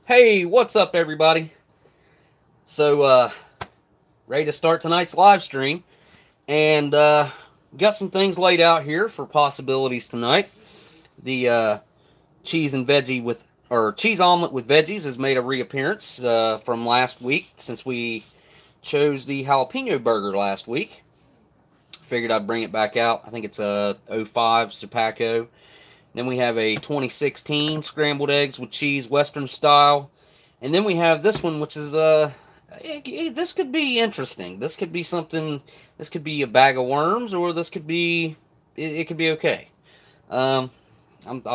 Hey, what's up, everybody? So, ready to start tonight's live stream, and got some things laid out here for possibilities tonight. The cheese and veggie with, or cheese omelet with veggies has made a reappearance from last week, since we chose the jalapeno burger last week. Figured I'd bring it back out. I think it's a 05 Supaco. Then we have a 2016 scrambled eggs with cheese, Western style. And then we have this one, which is, this could be interesting. This could be something, this could be a bag of worms, or this could be, it could be okay. I'm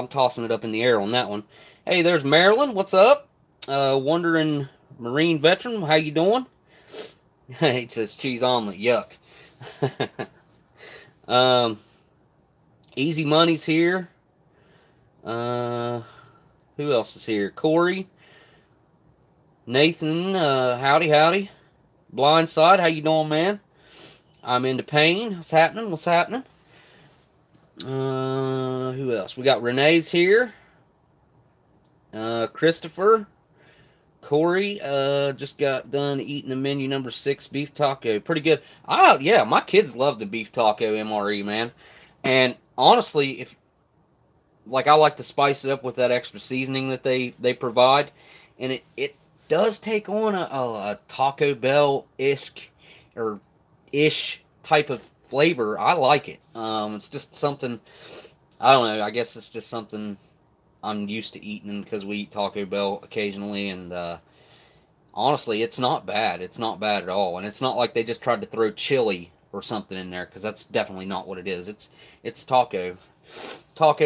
tossing it up in the air on that one. Hey, there's Marilyn. What's up? Wondering Marine veteran, how you doing? It says cheese omelet. Yuck. Easy Money's here. Who else is here? Corey, Nathan, howdy. Blindside, how you doing, man? I'm into pain. What's happening? Who else? We got Renee's here. Christopher. Corey, just got done eating the menu number 6 beef taco. Pretty good. Yeah, my kids love the beef taco MRE, man. And honestly, I like to spice it up with that extra seasoning that they provide, and it does take on a Taco Bell-ish type of flavor. I like it. It's just something, I don't know, I guess it's just something I'm used to eating because we eat Taco Bell occasionally, and honestly, it's not bad. It's not bad at all, and it's not like they just tried to throw chili or something in there, because that's definitely not what it is. It's taco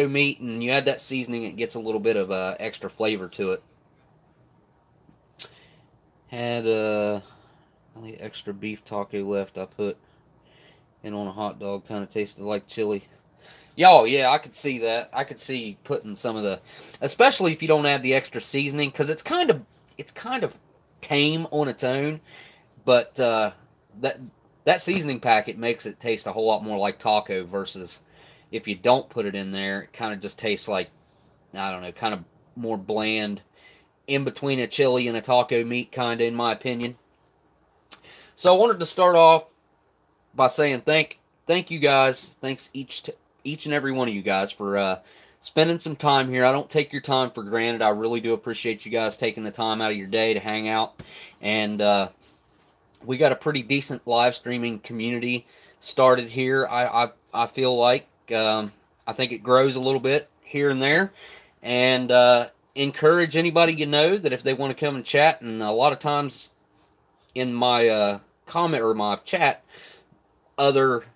meat, and you add that seasoning, it gets a little bit of extra flavor to it. Had only extra beef taco left. I put in on a hot dog, kind of tasted like chili. Yeah, I could see that. I could see putting some of the, especially if you don't add the extra seasoning, because it's kind of tame on its own, but that seasoning packet makes it taste a whole lot more like taco, versus if you don't put it in there, it kind of just tastes like, I don't know, kind of more bland, in between a chili and a taco meat, kind of, in my opinion. So I wanted to start off by saying thank you guys. Thanks each and every one of you guys for spending some time here. I don't take your time for granted. I really do appreciate you guys taking the time out of your day to hang out. And we got a pretty decent live streaming community started here. I feel like I think it grows a little bit here and there, and encourage anybody you know that if they want to come and chat. And a lot of times in my comment or my chat, other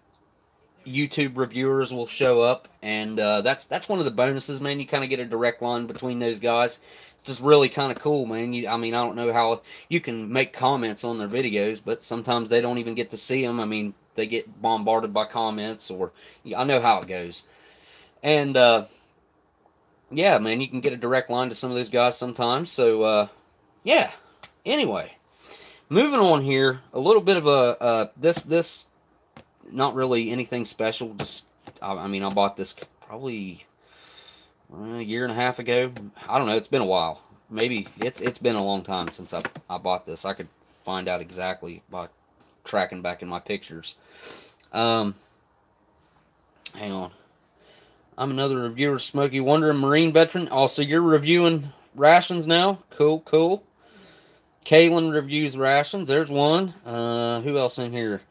YouTube reviewers will show up, and that's one of the bonuses, man. You kind of get a direct line between those guys. It's just really kind of cool, man. I mean, I don't know how you can make comments on their videos, but sometimes they don't even get to see them. I mean, they get bombarded by comments, or I know how it goes. And yeah, man, you can get a direct line to some of those guys sometimes. So yeah. Anyway, moving on here, a little bit of this not really anything special. Just I mean, I bought this probably a year and a half ago. I don't know. It's been a while. Maybe it's been a long time since I bought this. I could find out exactly by tracking back in my pictures. Hang on. I'm another reviewer, Smokey Wonder, Marine veteran. Also, you're reviewing rations now. Cool. Kaylin reviews rations. There's one. Who else in here?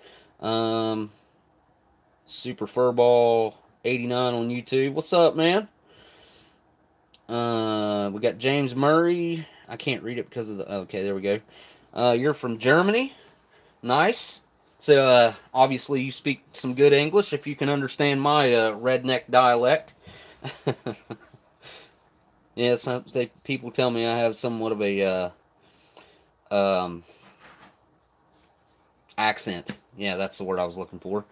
Super Furball 89 on YouTube. What's up, man? We got James Murray. I can't read it because of the... Okay, there we go. You're from Germany. Nice. So, obviously, you speak some good English if you can understand my redneck dialect. Yeah, people tell me I have somewhat of a accent. Yeah, that's the word I was looking for.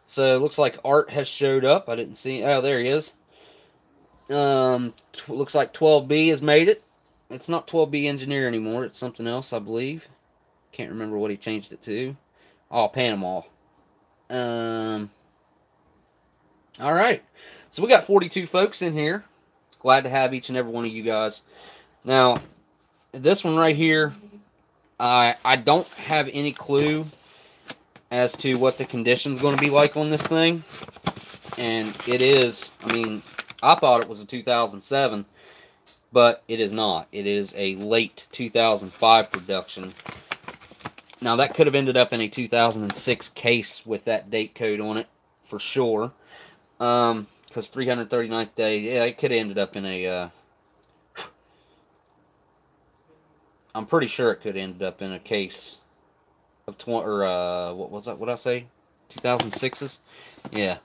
So, it looks like Art has showed up. I didn't see... Oh, there he is. Looks like 12B has made it. It's not 12B Engineer anymore. It's something else, I believe. Can't remember what he changed it to. Oh, Panama. Alright. So we got 42 folks in here. Glad to have each and every one of you guys. Now, this one right here, I don't have any clue as to what the condition's going to be like on this thing. And it is, I mean, I thought it was a 2007, but it is not. It is a late 2005 production. Now, that could have ended up in a 2006 case with that date code on it, for sure. Because 339th day, yeah, it could have ended up in a... I'm pretty sure it could have ended up in a case of what was that? What did I say? 2006s? Yeah,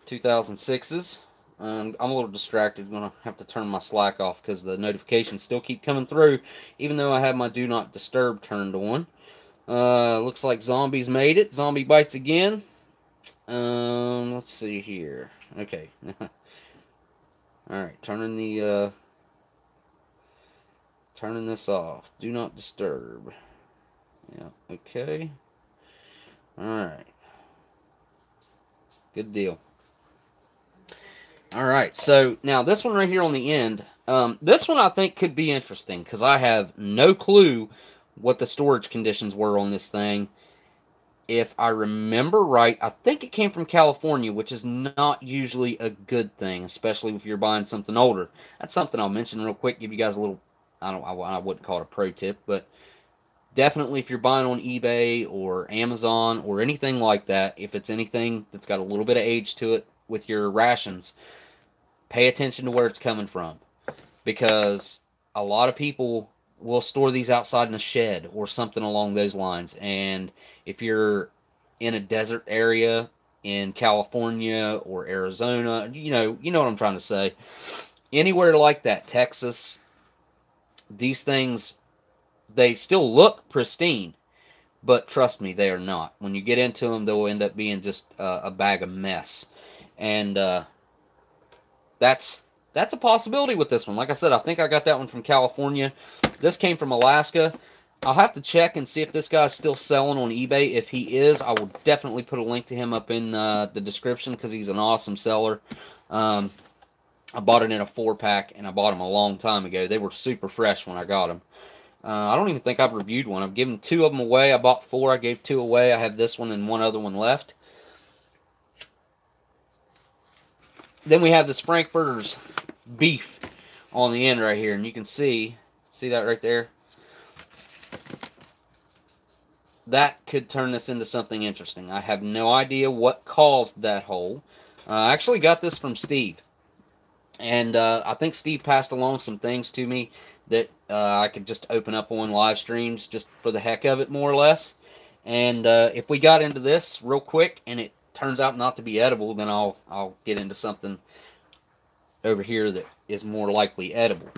2006s. I'm a little distracted. I'm going to have to turn my Slack off because the notifications still keep coming through, even though I have my Do Not Disturb turned on. Looks like zombies made it. Zombie bites again. Let's see here. Okay. Alright, turning this off. Do not disturb. Yeah, okay. Alright. Good deal. Alright, so now this one right here on the end, this one I think could be interesting because I have no clue what the storage conditions were on this thing. If I remember right, I think it came from California, which is not usually a good thing, especially if you're buying something older. That's something I'll mention real quick, give you guys a little, I wouldn't call it a pro tip, but definitely if you're buying on eBay or Amazon or anything like that, if it's anything that's got a little bit of age to it with your rations, pay attention to where it's coming from. Because a lot of people will store these outside in a shed or something along those lines. And if you're in a desert area in California or Arizona, you know what I'm trying to say. Anywhere like that, Texas, these things, they still look pristine, but trust me, they are not. When you get into them, they'll end up being just a bag of mess. And that's a possibility with this one. Like I said, I think I got that one from California. This came from Alaska. I'll have to check and see if this guy's still selling on eBay. If he is, I will definitely put a link to him up in the description because he's an awesome seller. I bought it in a 4-pack, and I bought them a long time ago. They were super fresh when I got them. I don't even think I've reviewed one. I've given 2 of them away. I bought 4. I gave 2 away. I have this one and 1 other one left. Then we have this Frankfurter's beef on the end right here, and you can see that right there? That could turn this into something interesting. I have no idea what caused that hole. I actually got this from Steve, and I think Steve passed along some things to me that I could just open up on live streams just for the heck of it, more or less. And if we got into this real quick and it turns out not to be edible, then I'll get into something over here that is more likely edible.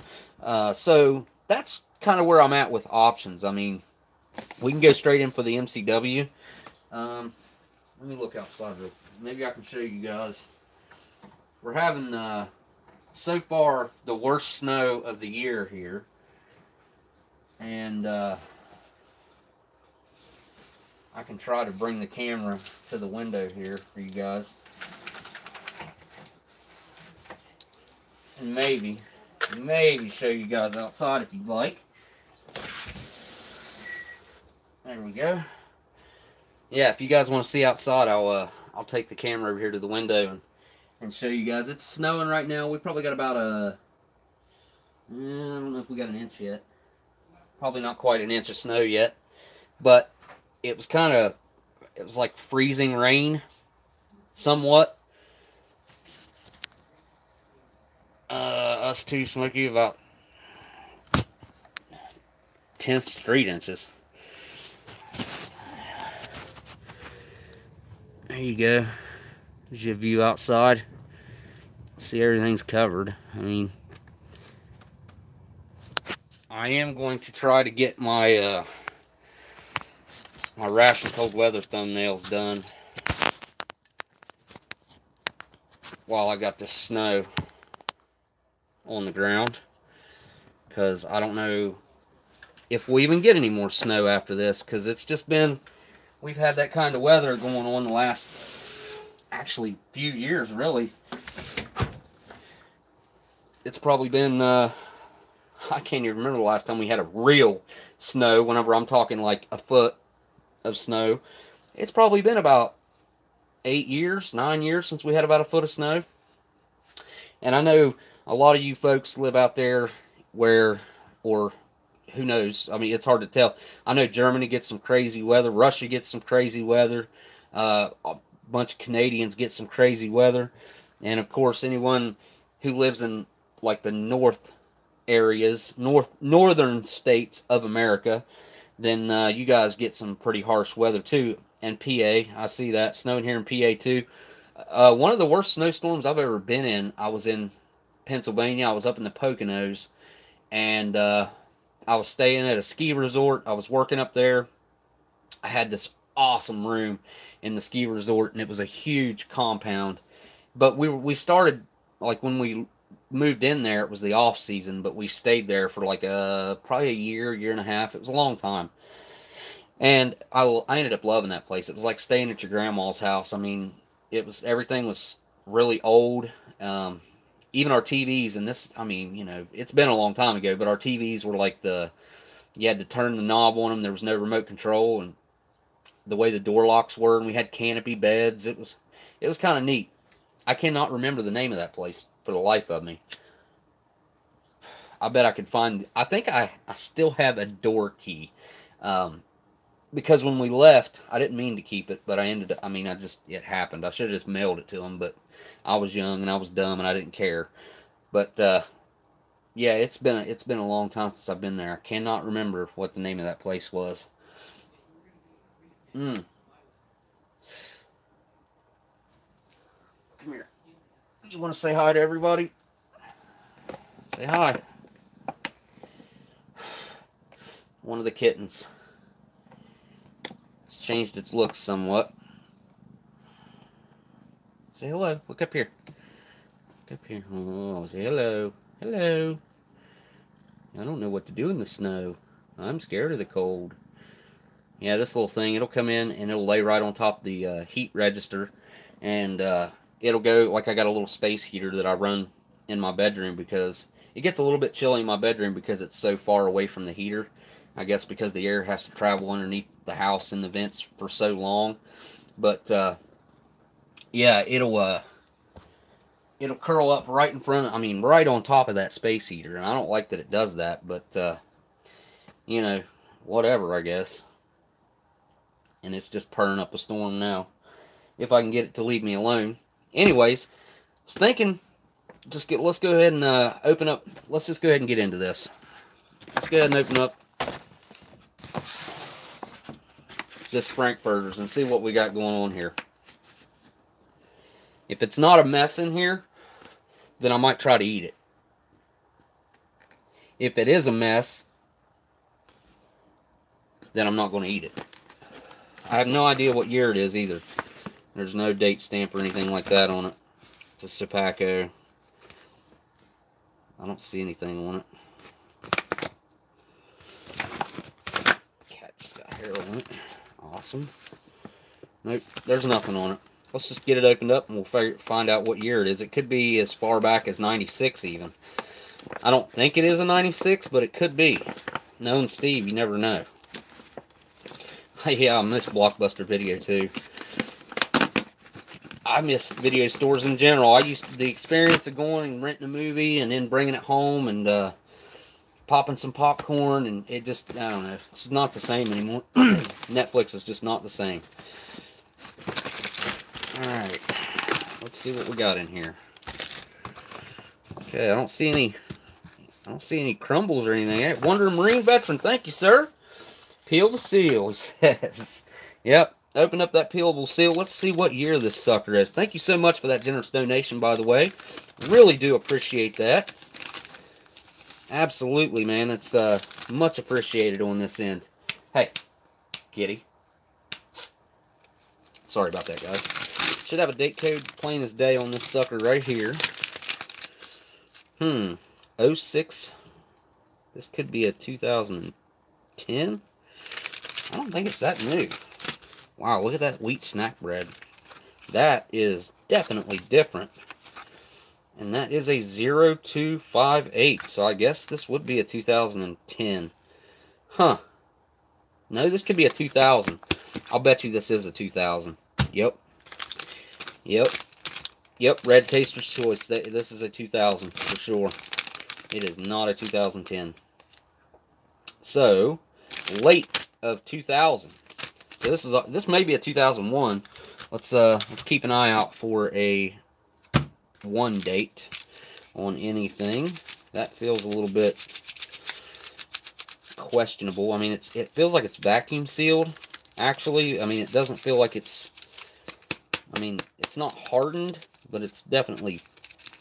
So that's kind of where I'm at with options. I mean, we can go straight in for the MCW. Let me look outside real quick. Maybe I can show you guys. We're having, so far, the worst snow of the year here. And I can try to bring the camera to the window here for you guys. And maybe show you guys outside if you'd like. There we go. Yeah, if you guys want to see outside, I'll take the camera over here to the window and show you guys. It's snowing right now. We probably got about I don't know if we got an inch yet. Probably not quite an inch of snow yet. But it was like freezing rain, somewhat. Us too, Smokey, about 10 straight inches. There you go. There's your view outside. See, everything's covered. I mean, I am going to try to get my my Ration cold weather thumbnails done while I got this snow on the ground, because I don't know if we even get any more snow after this, because it's just been, we've had that kind of weather going on the last actually few years, really. It's probably been I can't even remember the last time we had a real snow. Whenever I'm talking like a foot of snow, it's probably been about 8 years, 9 years since we had about a foot of snow. And I know a lot of you folks live out there where, or who knows, I mean, it's hard to tell. I know Germany gets some crazy weather, Russia gets some crazy weather, a bunch of Canadians get some crazy weather, and of course anyone who lives in like the north areas, northern states of America, then you guys get some pretty harsh weather too. And PA, I see that snowing here in PA too. One of the worst snowstorms I've ever been in, I was in Pennsylvania. I was up in the Poconos, and I was staying at a ski resort. I was working up there. I had this awesome room in the ski resort, and it was a huge compound. But we started, like, when we moved in there, it was the off season, but we stayed there for like probably a year and a half. It was a long time. And I ended up loving that place. It was like staying at your grandma's house. I mean, everything was really old. Even our TVs, and this, I mean, you know, it's been a long time ago, but our TVs were like you had to turn the knob on them. There was no remote control, and the way the door locks were, and we had canopy beds. It was kind of neat. I cannot remember the name of that place for the life of me. I bet I could find, I think I still have a door key. Because when we left, I didn't mean to keep it, but it happened. I should have just mailed it to them, but I was young and I was dumb and I didn't care. But yeah, it's been a long time since I've been there. I cannot remember what the name of that place was. Come here. You want to say hi to everybody? Say hi. One of the kittens. It's changed its looks somewhat. Say hello. Look up here. Look up here. Oh, say hello. Hello. I don't know what to do in the snow. I'm scared of the cold. Yeah, this little thing, it'll come in and it'll lay right on top of the heat register. And it'll go, like, I got a little space heater that I run in my bedroom because it gets a little bit chilly in my bedroom because it's so far away from the heater. I guess because the air has to travel underneath the house and the vents for so long. But yeah, it'll curl up right in front of, right on top of that space heater. And I don't like that it does that, but you know, whatever, I guess. And it's just purring up a storm now. If I can get it to leave me alone. Anyways, I was thinking, let's go ahead and open up. Let's just go ahead and get into this. Let's go ahead and open up this Frankfurters and see what we got going on here. If it's not a mess in here, then I might try to eat it. If it is a mess, then I'm not going to eat it. I have no idea what year it is either. There's no date stamp or anything like that on it. It's a Sipaco. I don't see anything on it. Cat just got hair on it. Awesome. Nope, there's nothing on it. Let's just get it opened up and we'll find out what year it is. It could be as far back as 96 even. I don't think it is a 96, but it could be. Knowing Steve, you never know. Yeah, I miss Blockbuster Video too. I miss video stores in general. I used to, the experience of going and renting a movie and then bringing it home and popping some popcorn, and it just, I don't know, it's not the same anymore. Netflix is just not the same. Alright, let's see what we got in here. Okay, I don't see any crumbles or anything. Wonder Marine veteran, thank you, sir. Peel the seal, he says. Yep, open up that peelable seal. Let's see what year this sucker is. Thank you so much for that generous donation, by the way. Really do appreciate that. Absolutely, man. It's much appreciated on this end. Hey, kitty. Sorry about that, guys. Should have a date code plain as day on this sucker right here. 06. This could be a 2010. I don't think it's that new. Wow, look at that wheat snack bread. That is definitely different. And that is a 0258. So I guess this would be a 2010. Huh. No, this could be a 2000. I'll bet you this is a 2000. Yep. Yep. Yep, Red Taster's Choice. This is a 2000 for sure. It is not a 2010. So, late of 2000. So this may be a 2001. Let's keep an eye out for a 1 date on anything. That feels a little bit questionable. I mean, it feels like it's vacuum sealed. Actually, I mean, it doesn't feel like it's. I mean, it's not hardened, but it's definitely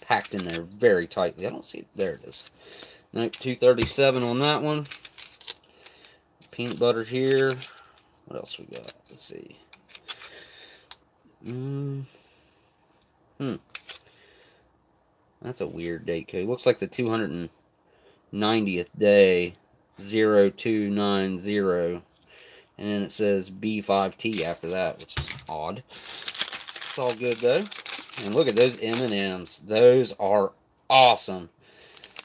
packed in there very tightly. I don't see it. There it is. Note 237 on that one. Peanut butter here. What else we got? Let's see. That's a weird date code. Looks like the 290th day, 0290. And then it says B5T after that, which is odd. It's all good, though. And look at those M&Ms. Those are awesome.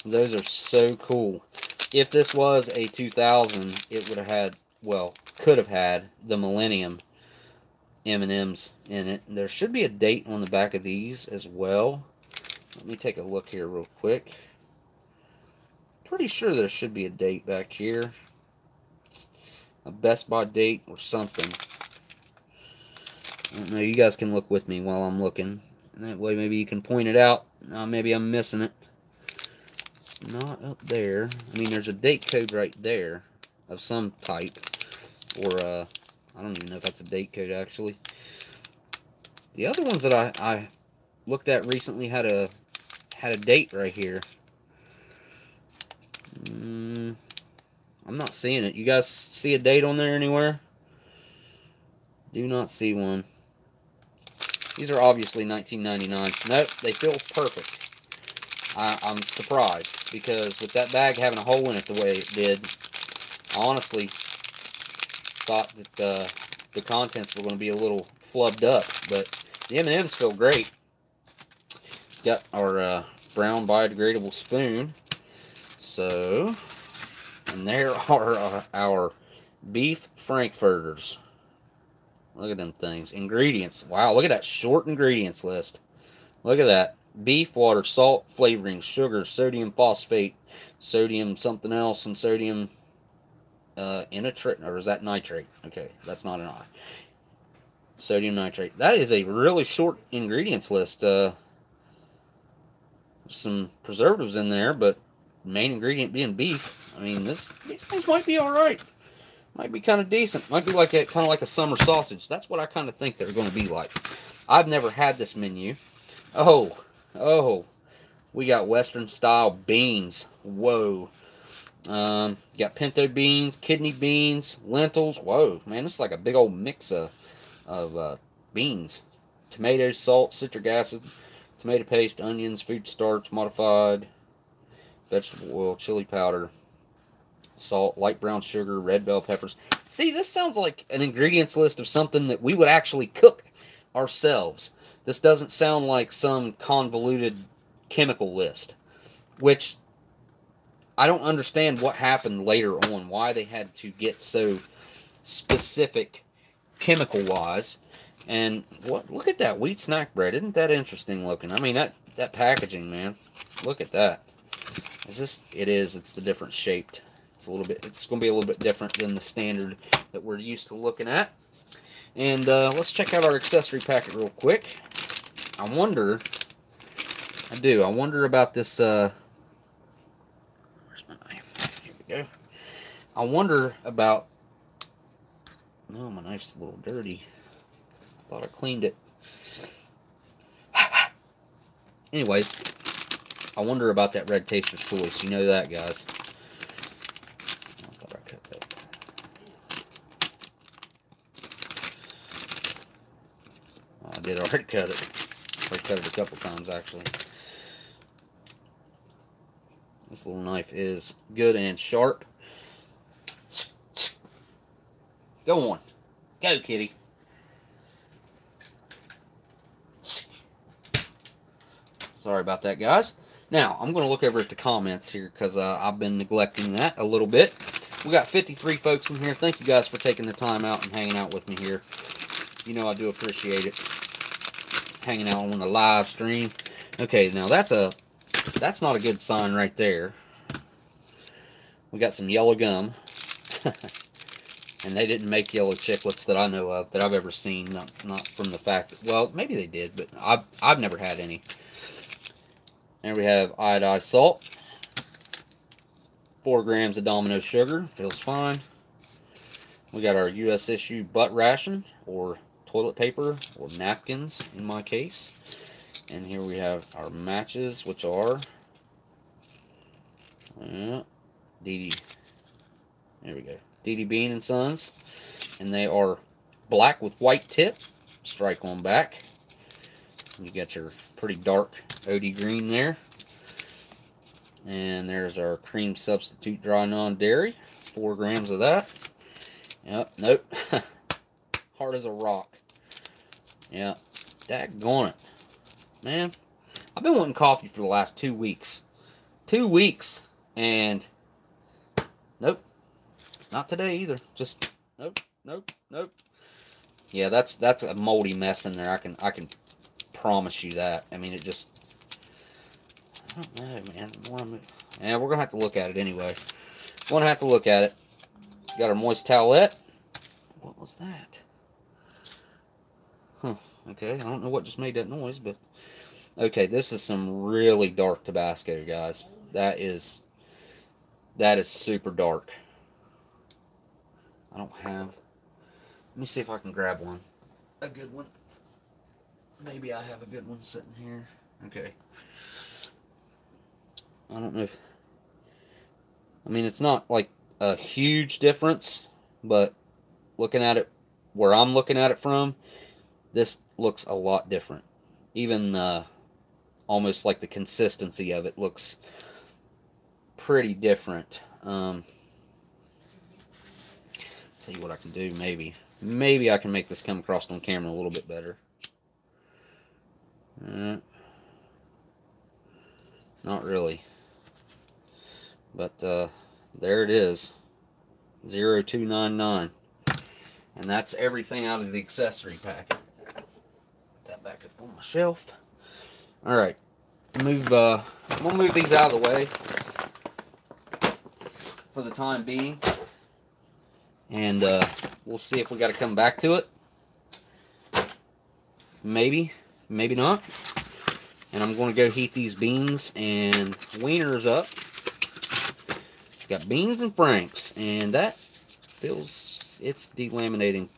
Those are so cool. If this was a 2000, it would have had, well, could have had the Millennium M&Ms in it. There should be a date on the back of these as well. Let me take a look here real quick. Pretty sure there should be a date back here. A Best Buy date or something. I don't know. You guys can look with me while I'm looking. That way maybe you can point it out. Maybe I'm missing it. Not up there. I mean, there's a date code right there of some type. Or, I don't even know if that's a date code, actually. The other ones that I looked at recently had a date right here. I'm not seeing it. You guys see a date on there anywhere? Do not see one. These are obviously 1999s. Nope, they feel perfect. I'm surprised because with that bag having a hole in it the way it did, I honestly thought that the contents were going to be a little flubbed up, but the M&Ms feel great. Got our brown biodegradable spoon. So, and there are our beef frankfurters. Look at them things. Ingredients. Wow, look at that short ingredients list. Look at that. Beef, water, salt, flavoring, sugar, sodium phosphate, sodium something else, and sodium nitrate. Or is that nitrate? Okay, that's not an I. Sodium nitrate. That is a really short ingredients list. Some preservatives in there, but main ingredient being beef. I mean, these things might be all right. Might be kind of decent. Might be like kind of like a summer sausage. That's what I kind of think they're going to be like. I've never had this menu. Oh, we got Western style beans. Whoa. Got pinto beans, kidney beans, lentils. Whoa, man, this is like a big old mix of beans. Tomatoes, salt, citric acid, tomato paste, onions, food starch, modified vegetable oil, chili powder, salt, light brown sugar, red bell peppers. See, this sounds like an ingredients list of something that we would actually cook ourselves. This doesn't sound like some convoluted chemical list, which I don't understand what happened later on, why they had to get so specific chemical-wise. And look at that wheat snack bread. Isn't that interesting looking? I mean, that packaging, man. Look at that. Is this? It is. It's the different shaped. It's going to be a little bit different than the standard that we're used to looking at. And let's check out our accessory packet real quick. I wonder about this, where's my knife? Here we go. I wonder about, no, my knife's a little dirty. I thought I cleaned it. Anyways, I wonder about that Red Taster's Choice. You know that, guys. I thought I cut that. Oh, I did already cut it. I cut it a couple times, actually. This little knife is good and sharp. Go on. Go, kitty. Sorry about that, guys. Now, I'm going to look over at the comments here because I've been neglecting that a little bit. We got 53 folks in here. Thank you guys for taking the time out and hanging out with me here. You know I do appreciate it. Hanging out on the live stream. Okay, now that's not a good sign right there. We got some yellow gum. And they didn't make yellow chiclets that I know of, that I've ever seen. Not from the fact that, well, maybe they did, but I've never had any. There we have iodized salt. 4 grams of Domino sugar. Feels fine. We got our U.S. issue butt ration, or toilet paper, or napkins in my case. And here we have our matches, which are DD. There we go. DD Bean and Sons. And they are black with white tip. Strike on back. You got your pretty dark OD green there. And there's our cream substitute dry non-dairy. 4 grams of that. Yep, nope. Hard as a rock. Yeah, daggone it. Man, I've been wanting coffee for the last 2 weeks. 2 weeks. And nope. Not today either. Just nope, nope, nope. Yeah, that's a moldy mess in there. I can promise you that. I mean, it just, I don't know, man. Yeah, we're gonna have to look at it anyway. We're gonna have to look at it. Got our moist towelette. What was that? Huh. Okay, I don't know what just made that noise, but okay, this is some really dark Tabasco, guys. That is super dark. I don't have. Let me see if I can grab one. A good one. Maybe I have a good one sitting here. Okay. I don't know if. I mean, it's not like a huge difference, but looking at it where I'm looking at it from, this looks a lot different. Even almost like the consistency of it looks pretty different. Tell you what I can do, maybe. Maybe I can make this come across on camera a little bit better. Not really. But there it is. 0299. And that's everything out of the accessory packet. Put that back up on my shelf. Alright. We'll move these out of the way for the time being. And we'll see if we got to come back to it. Maybe. Maybe not. And I'm going to go heat these beans and wieners up. Got beans and franks. And that feels... it's delaminating.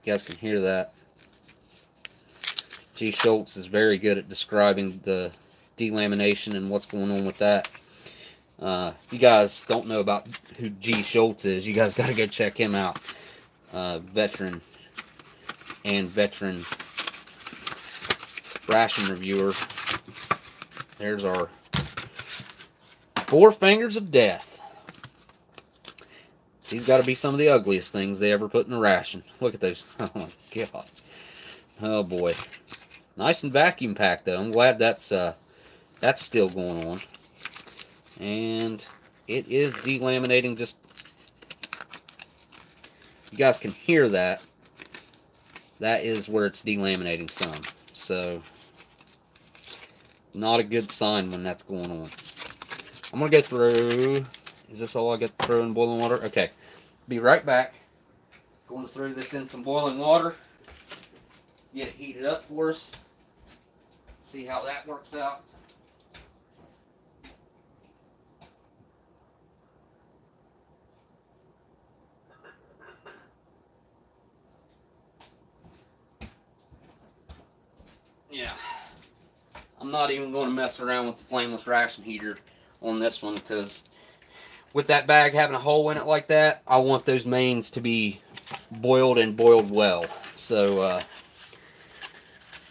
You guys can hear that. G. Schultz is very good at describing the delamination and what's going on with that. If you guys don't know about who G. Schultz is, you guys got to go check him out. Veteran ration reviewer. There's our 4 fingers of death. These got to be some of the ugliest things they ever put in a ration. Look at those. Oh my god. Oh boy. Nice and vacuum packed though. I'm glad that's still going on. And it is delaminating. Just, you guys can hear that. That is where it's delaminating some. So, not a good sign when that's going on. I'm going to go through. Is this all I got to throw in boiling water? Okay. Be right back. Going to throw this in some boiling water. Get it heated up for us. See how that works out. Yeah, I'm not even going to mess around with the flameless ration heater on this one, because with that bag having a hole in it like that, I want those mains to be boiled and boiled well. So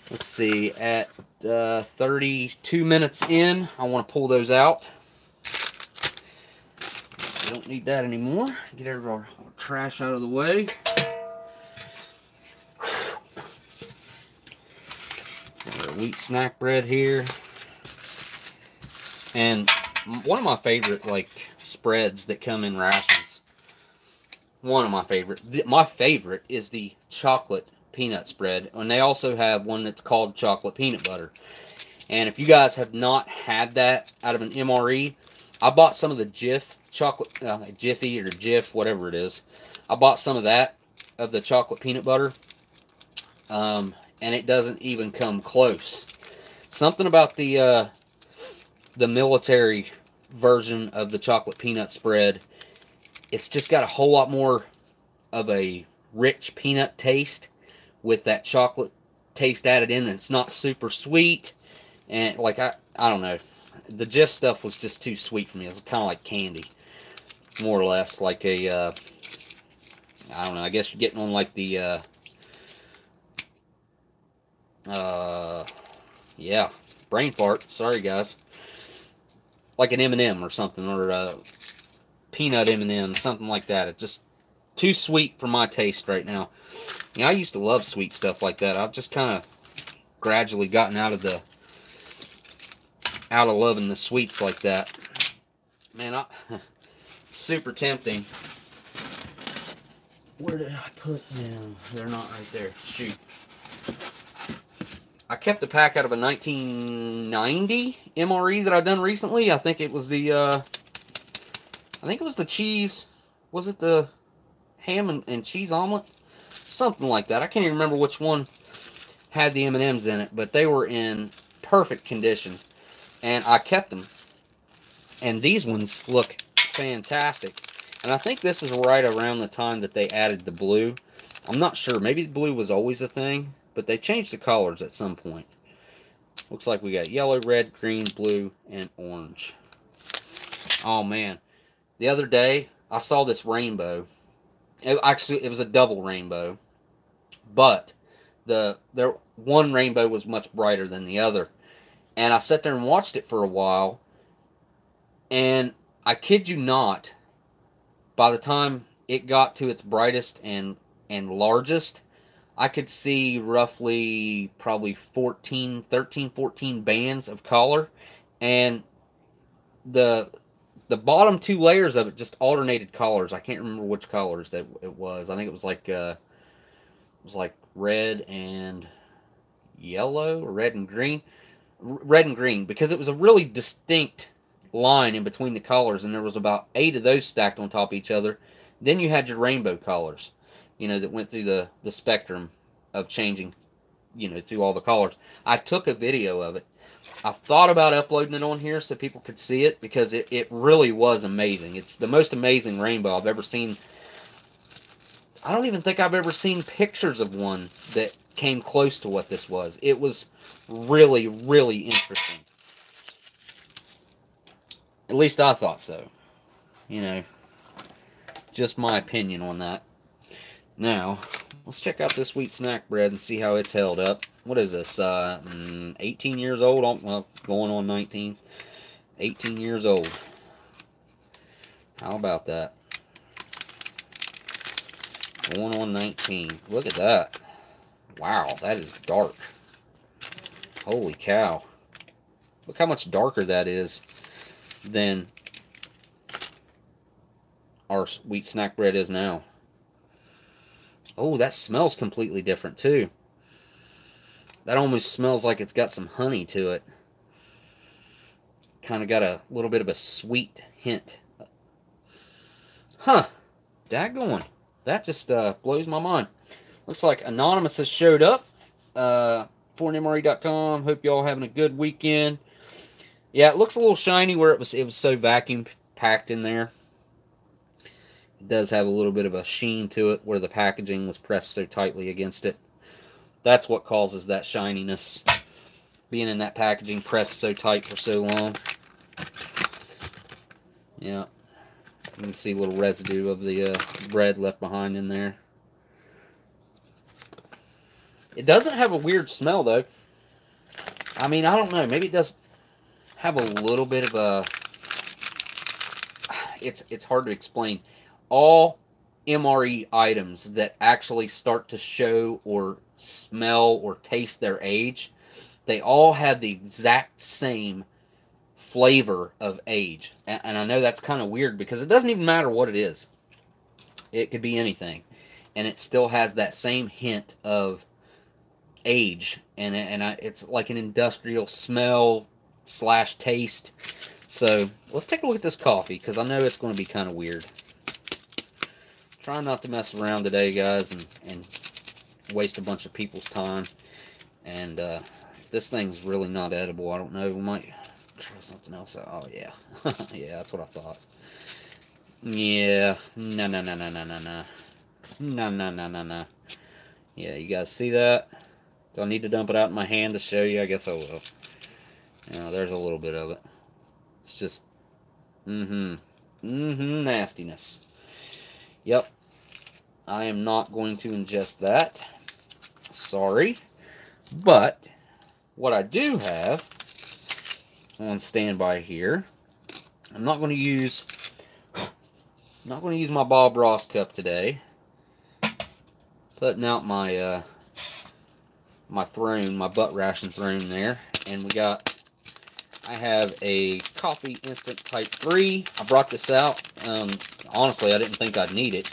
let's see, at 32 minutes in, I want to pull those out. I don't need that anymore. Get our trash out of the way. wheat snack bread here. And one of my favorite, like, spreads that come in rations. One of my favorite. My favorite is the chocolate peanut spread. And they also have one that's called chocolate peanut butter. And if you guys have not had that out of an MRE, I bought some of the Jif chocolate, Jiffy or Jif, whatever it is. I bought some of that, of the chocolate peanut butter. And it doesn't even come close. Something about the military version of the chocolate peanut spread, it's just got a whole lot more of a rich peanut taste with that chocolate taste added in. And it's not super sweet. And, like, I don't know. The Jif stuff was just too sweet for me. It was kind of like candy. More or less. Like a, I don't know. I guess you're getting on, like, the, yeah. Brain fart. Sorry, guys. Like an M&M or something. Or a peanut M&M. Something like that. It's just too sweet for my taste right now. You know, I used to love sweet stuff like that. I've just kind of gradually gotten out of loving the sweets like that. Man, it's super tempting. Where did I put them? They're not right there. Shoot. I kept a pack out of a 1990 MRE that I done recently. I think it was the cheese. Was it the ham and cheese omelet? Something like that. I can't even remember which one had the M&Ms in it, but they were in perfect condition. And I kept them. And these ones look fantastic. And I think this is right around the time that they added the blue. I'm not sure. Maybe the blue was always a thing. But they changed the colors at some point. Looks like we got yellow, red, green, blue, and orange. Oh, man. The other day, I saw this rainbow. Actually, it was a double rainbow. But one rainbow was much brighter than the other. And I sat there and watched it for a while. And I kid you not, by the time it got to its brightest and largest, I could see roughly probably 13, 14 bands of color. And the bottom two layers of it just alternated colors. I can't remember which colors that it was. I think it was like red and yellow, or red and green. Red and green, because it was a really distinct line in between the colors, and there was about 8 of those stacked on top of each other. Then you had your rainbow colors, you know, that went through the spectrum of changing, you know, through all the colors. I took a video of it. I thought about uploading it on here so people could see it, because it really was amazing. It's the most amazing rainbow I've ever seen. I don't even think I've ever seen pictures of one that came close to what this was. It was really, really interesting. At least I thought so. You know, just my opinion on that. Now, let's check out this wheat snack bread and see how it's held up. What is this? 18 years old? Well, going on 19. 18 years old. How about that? Going on 19. Look at that. Wow, that is dark. Holy cow. Look how much darker that is than our wheat snack bread is now. Oh, that smells completely different too. That almost smells like it's got some honey to it. Kind of got a little bit of a sweet hint. Huh. Daggone. That just blows my mind. Looks like Anonymous has showed up. ForMRE.com. Hope y'all having a good weekend. Yeah, it looks a little shiny where it was so vacuum packed in there. It does have a little bit of a sheen to it where the packaging was pressed so tightly against it. That's what causes that shininess. Being in that packaging pressed so tight for so long. Yeah. You can see a little residue of the bread left behind in there. It doesn't have a weird smell, though. I mean, I don't know. Maybe it does have a little bit of a... It's hard to explain. All MRE items that actually start to show or smell or taste their age, they all have the exact same flavor of age. And I know that's kind of weird because it doesn't even matter what it is. It could be anything. And it still has that same hint of age. And it's like an industrial smell / taste. So let's take a look at this coffee because I know it's going to be kind of weird. Trying not to mess around today, guys, and waste a bunch of people's time. And this thing's really not edible. I don't know. We might try something else. Oh, yeah. Yeah, that's what I thought. Yeah. No. No. Yeah, you guys see that? Do I need to dump it out in my hand to show you? I guess I will. There's a little bit of it. It's just, nastiness. Yep. I am not going to ingest that. Sorry. But what I do have on standby here, I'm not going to use my Bob Ross cup today. Putting out my my throne, my butt ration throne there, and I have a coffee instant type 3. I brought this out. Honestly, I didn't think I'd need it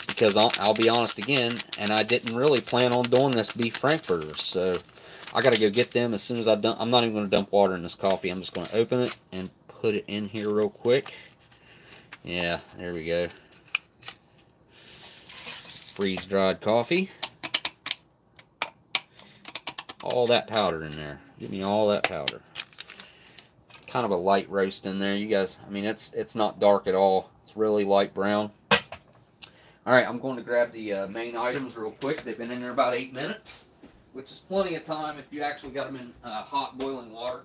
because I'll be honest again, and I didn't really plan on doing this beef frankfurters. So I got to go get them as soon as I'm done. I'm not even going to dump water in this coffee. I'm just going to open it and put it in here real quick. Yeah, there we go. Freeze-dried coffee. All that powder in there. Give me all that powder. Kind of a light roast in there. You guys, I mean, it's not dark at all. It's really light brown. Alright, I'm going to grab the main items real quick. They've been in there about 8 minutes, which is plenty of time if you actually got them in hot boiling water.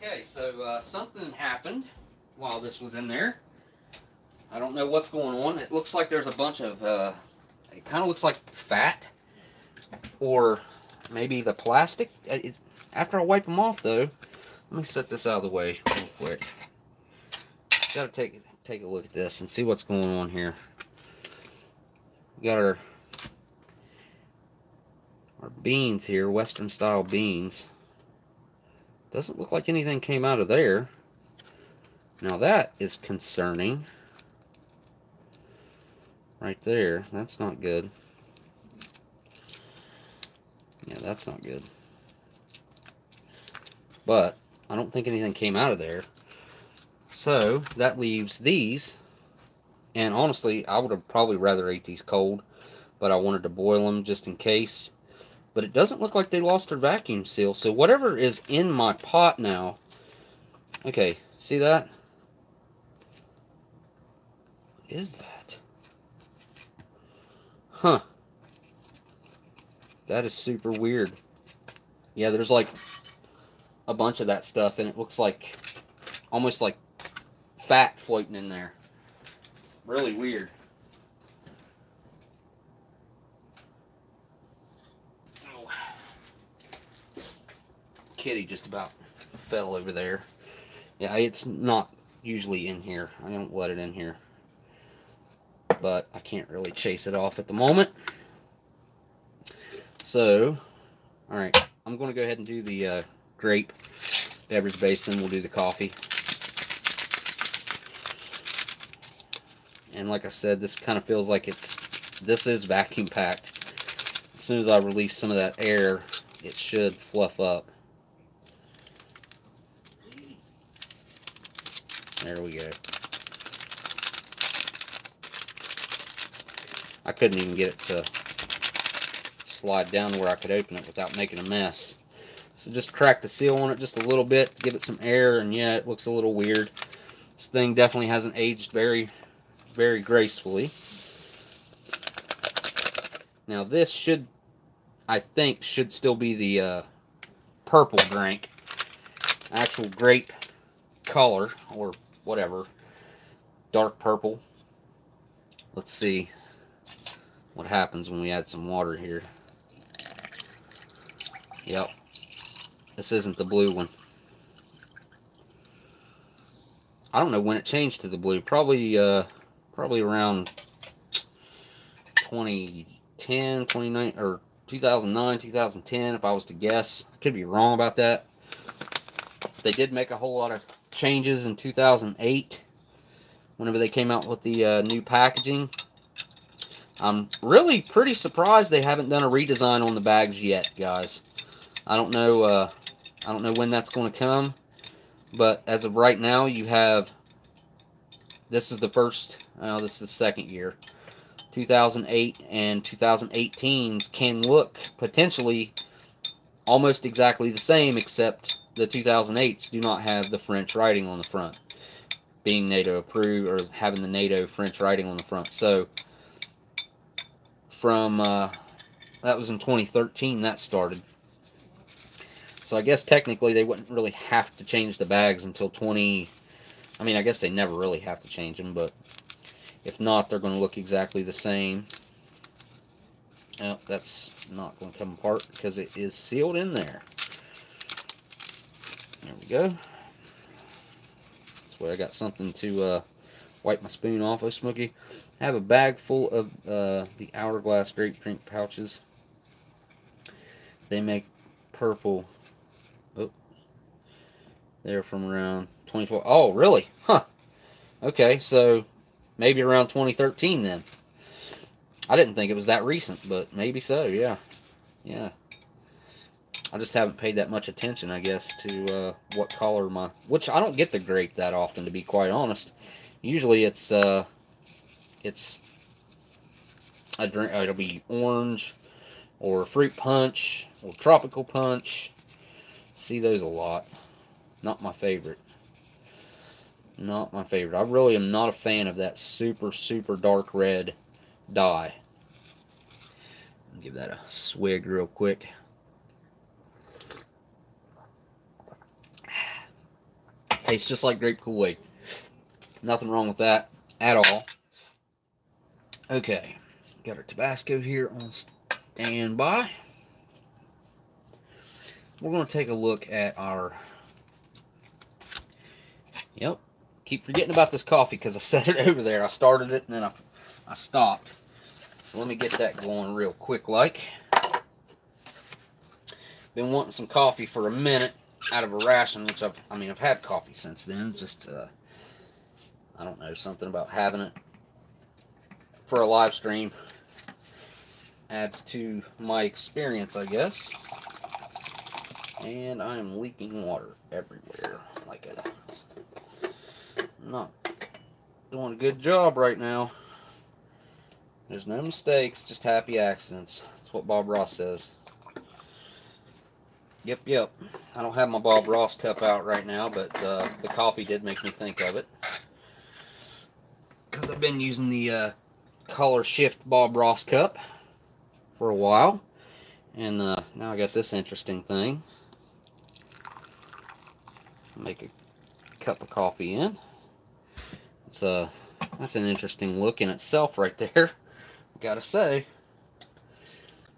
Okay, so something happened while this was in there. I don't know what's going on. It looks like there's a bunch of, it kind of looks like fat, or maybe the plastic. After I wipe them off, though, let me set this out of the way real quick. Gotta take a look at this and see what's going on here. We got our beans here, Western style beans. Doesn't look like anything came out of there. Now that is concerning. Right there. That's not good. Yeah, that's not good. But I don't think anything came out of there. So that leaves these. And honestly, I would have probably rather ate these cold, but I wanted to boil them just in case. But it doesn't look like they lost their vacuum seal. So whatever is in my pot now. Okay, see that? What is that? Huh. That is super weird. Yeah, there's like a bunch of that stuff, and it looks like almost like fat floating in there. It's really weird. Kitty just about fell over there. Yeah, it's not usually in here. I don't let it in here. But I can't really chase it off at the moment. So, alright. I'm going to go ahead and do the grape beverage base, then we'll do the coffee. And like I said, this kind of feels like this is vacuum packed. As soon as I release some of that air, it should fluff up. There we go. I couldn't even get it to slide down where I could open it without making a mess. So just crack the seal on it just a little bit, give it some air, and yeah, it looks a little weird. This thing definitely hasn't aged very, very gracefully. Now this should, I think, should still be the purple drink. Actual grape color, or whatever. Dark purple. Let's see what happens when we add some water here. Yep. This isn't the blue one. I don't know when it changed to the blue. Probably around 2010, 29, or 2009, 2010, if I was to guess. I could be wrong about that. They did make a whole lot of changes in 2008 whenever they came out with the new packaging. I'm really pretty surprised they haven't done a redesign on the bags yet, guys. I don't know when that's going to come, but as of right now, you have, this is the first, this is the second year. 2008 and 2018's can look potentially almost exactly the same, except the 2008s do not have the French writing on the front, being NATO approved, or having the NATO French writing on the front. So from that was in 2013 that started. So I guess technically they wouldn't really have to change the bags until I mean, I guess they never really have to change them, but if not, they're going to look exactly the same. Oh, that's not going to come apart because it is sealed in there. There we go. That's where I got something to wipe my spoon off. Oldsmokey. I have a bag full of the Hourglass grape drink pouches. They make purple. Oh, they're from around 2012. Oh, really? Huh. Okay, so maybe around 2013 then. I didn't think it was that recent, but maybe so, yeah. Yeah. I just haven't paid that much attention, I guess, to what color which I don't get the grape that often, to be quite honest. Usually it's a drink, it'll be orange, or fruit punch, or tropical punch. See those a lot. Not my favorite. Not my favorite. I really am not a fan of that super, super dark red dye. Give that a swig real quick. Tastes just like grape Kool-Aid. Nothing wrong with that at all. Okay, got our Tabasco here on standby. We're going to take a look at our... Yep, keep forgetting about this coffee because I set it over there. I started it and then I stopped. So let me get that going real quick like. Been wanting some coffee for a minute out of a ration, which I've had coffee since then. Just, I don't know, something about having it for a live stream adds to my experience, I guess. And I am leaking water everywhere. Like I'm not doing a good job right now. There's no mistakes, just happy accidents. That's what Bob Ross says. Yep. I don't have my Bob Ross cup out right now, but the coffee did make me think of it. Because I've been using the color shift Bob Ross cup for a while. And now I got this interesting thing. Make a cup of coffee in. That's an interesting look in itself right there. Gotta say.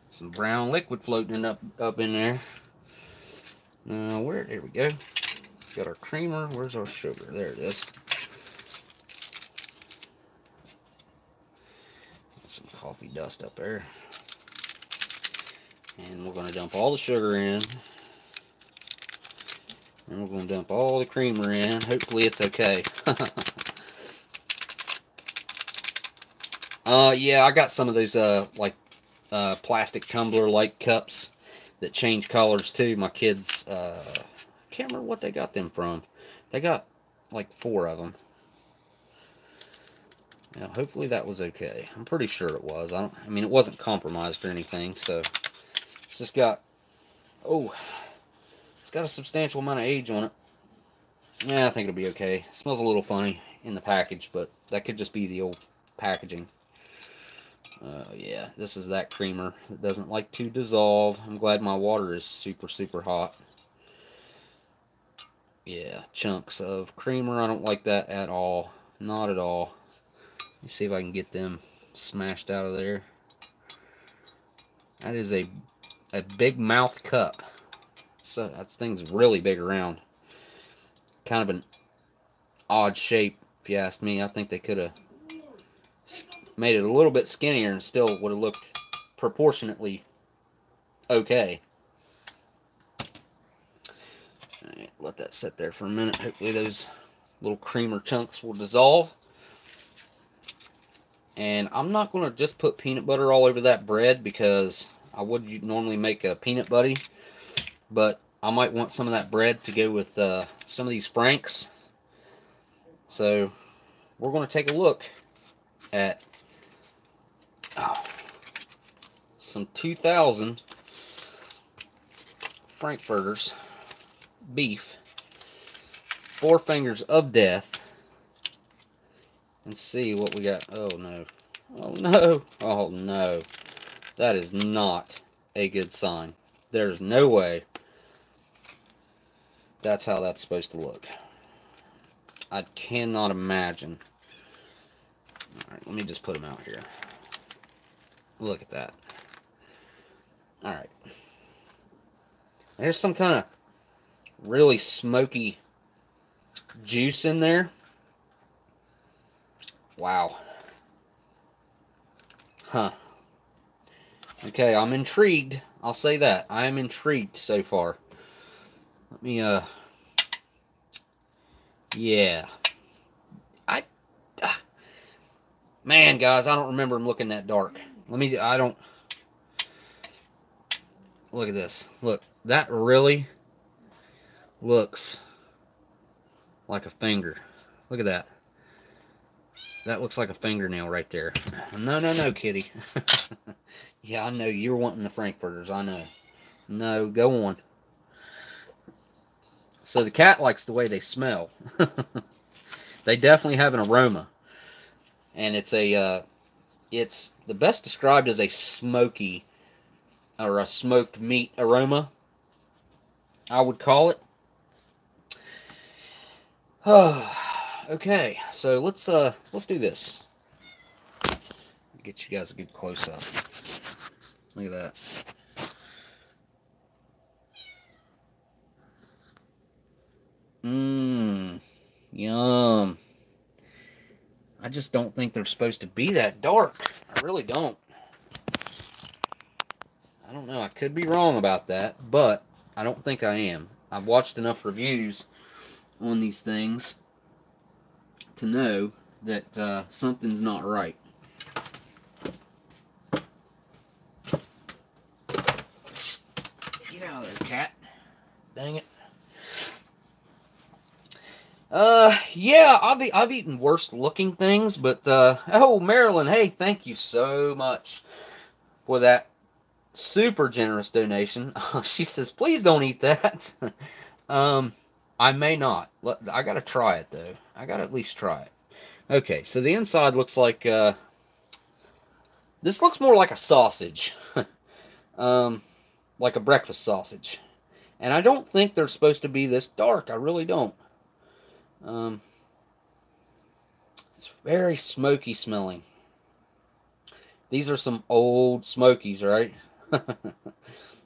Some brown liquid floating up in there. Now, there we go. Got our creamer. Where's our sugar? There it is. Got some coffee dust up there. And we're going to dump all the sugar in. And we're going to dump all the creamer in. Hopefully it's okay. Yeah, I got some of those, plastic tumbler-like cups that change colors too. My kids, I can't remember what they got them from. They got like 4 of them. Now, hopefully that was okay. I'm pretty sure it was. I mean, it wasn't compromised or anything. So it's just got, it's got a substantial amount of age on it. Yeah, I think it'll be okay. It smells a little funny in the package, but that could just be the old packaging. Yeah, this is that creamer. It doesn't like to dissolve. I'm glad my water is super, super hot. Yeah, chunks of creamer. I don't like that at all. Not at all. Let me see if I can get them smashed out of there. That is a big mouth cup. So that thing's really big around. Kind of an odd shape, if you ask me. I think they could have made it a little bit skinnier and still would have looked proportionately okay. Alright, let that sit there for a minute. Hopefully those little creamer chunks will dissolve. And I'm not going to just put peanut butter all over that bread because I would normally make a peanut buddy. But I might want some of that bread to go with some of these Franks. So we're going to take a look at some 2000 Frankfurters beef, 4 fingers of death, and see what we got. Oh no, oh no, oh no, that is not a good sign. There's no way that's how that's supposed to look. I cannot imagine. Alright, let me just put them out here. Look at that. Alright. There's some kind of really smoky juice in there. Wow. Huh. Okay, I'm intrigued. I'll say that. I am intrigued so far. Let me, yeah. Man, guys, I don't remember them looking that dark. I don't... Look at this. Look, that really looks like a finger. Look at that. That looks like a fingernail right there. No, no, no, kitty. Yeah, I know. You're wanting the Frankfurters. I know. No, go on. So the cat likes the way they smell. They definitely have an aroma. And it's the best described as a smoky or a smoked meat aroma, I would call it. Okay, so let's do this. Get you guys a good close up. Look at that. Mmm, yum. I just don't think they're supposed to be that dark. I really don't. I don't know. I could be wrong about that, but I don't think I am. I've watched enough reviews on these things to know that something's not right. Get out of there, cat. Dang it. Yeah, I've eaten worse looking things, but oh, Marilyn, hey, thank you so much for that super generous donation. She says, please don't eat that. I may not. I gotta try it though. I gotta at least try it. Okay, so the inside looks like this looks more like a sausage, like a breakfast sausage, and I don't think they're supposed to be this dark. I really don't. It's very smoky smelling. These are some old Smokies, right?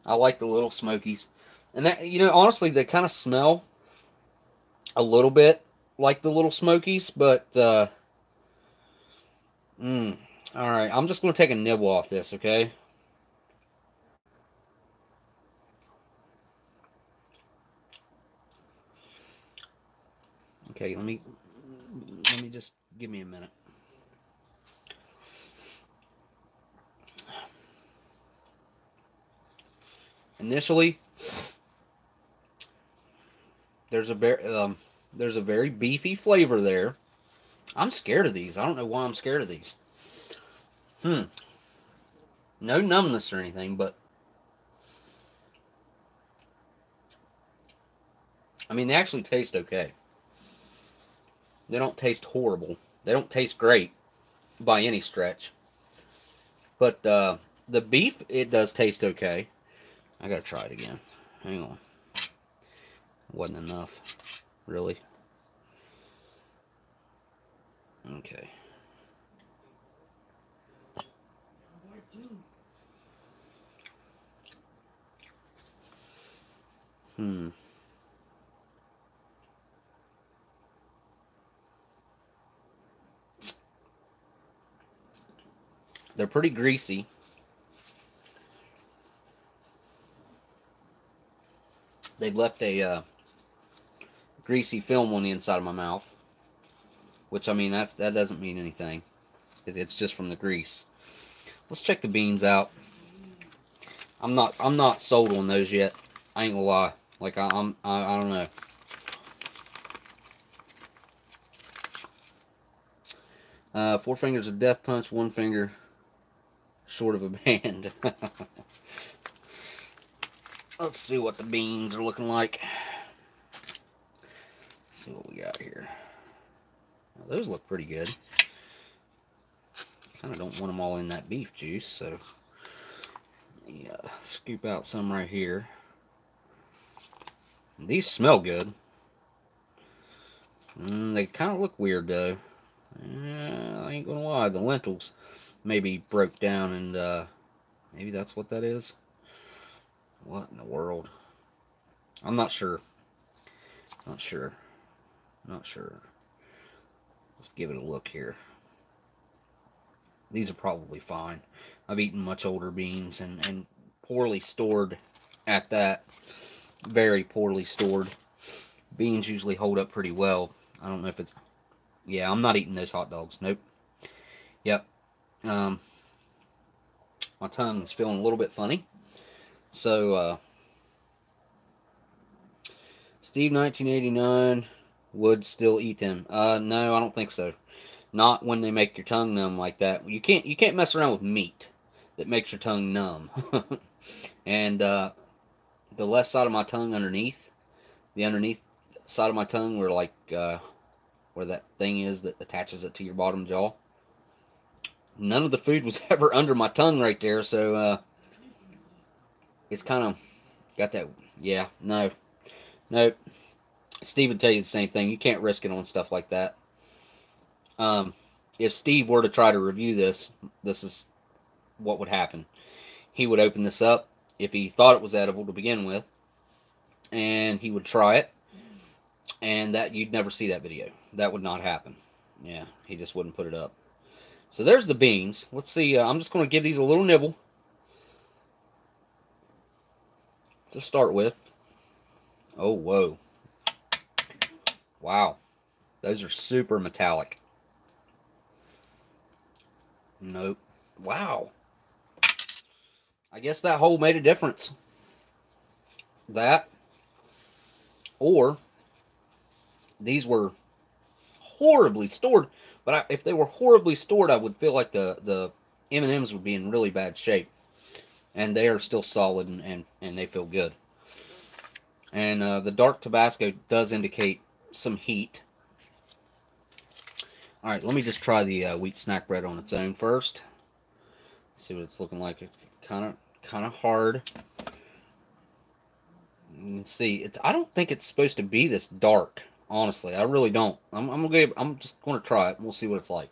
I like the little Smokies. And that, you know, honestly, they kind of smell a little bit like the little Smokies, but, alright, I'm just going to take a nibble off this, okay? Okay, let me just, give me a minute. Initially, there's a very beefy flavor there. I'm scared of these. I don't know why I'm scared of these. No numbness or anything, but I mean, they actually taste okay. They don't taste horrible. They don't taste great by any stretch. But the beef, it does taste okay. I gotta try it again. Hang on. Wasn't enough, really. Okay. They're pretty greasy. They've left a greasy film on the inside of my mouth, which, I mean, that doesn't mean anything. It's just from the grease. Let's check the beans out. I'm not sold on those yet. I ain't gonna lie. Like I don't know. 4 fingers of death punch, 1 finger short of a band. Let's see what the beans are looking like. Let's see what we got here. Now, those look pretty good. Kind of don't want them all in that beef juice, so let me scoop out some right here. These smell good. They kind of look weird though. I ain't gonna lie, the lentils maybe broke down, and maybe that's what that is. What in the world? I'm not sure. Not sure. Not sure. Let's give it a look here. These are probably fine. I've eaten much older beans and poorly stored at that. Very poorly stored. Beans usually hold up pretty well. I don't know if it's... Yeah, I'm not eating those hot dogs. Nope. Yep. My tongue is feeling a little bit funny. So, Steve 1989 would still eat them. No, I don't think so. Not when they make your tongue numb like that. You can't mess around with meat that makes your tongue numb. And the left side of my tongue underneath, the underneath side of my tongue where like where that thing is that attaches it to your bottom jaw. None of the food was ever under my tongue right there, so it's kind of got that. Yeah, no, nope. Steve would tell you the same thing. You can't risk it on stuff like that. If Steve were to try to review this, this is what would happen. He would open this up if he thought it was edible to begin with, and he would try it, and that you'd never see that video. That would not happen. Yeah, he just wouldn't put it up. So there's the beans. Let's see. I'm just going to give these a little nibble to start with. Oh, whoa. Wow. Those are super metallic. Nope. Wow. I guess that hole made a difference. That. Or these were horribly stored. But if they were horribly stored, I would feel like the M&Ms would be in really bad shape. And they are still solid and they feel good. And the dark Tabasco does indicate some heat. Alright, let me just try the wheat snack bread on its own first. Let's see what it's looking like. It's kind of hard. You can see I don't think it's supposed to be this dark. Honestly, I really don't. I'm just going to try it and we'll see what it's like.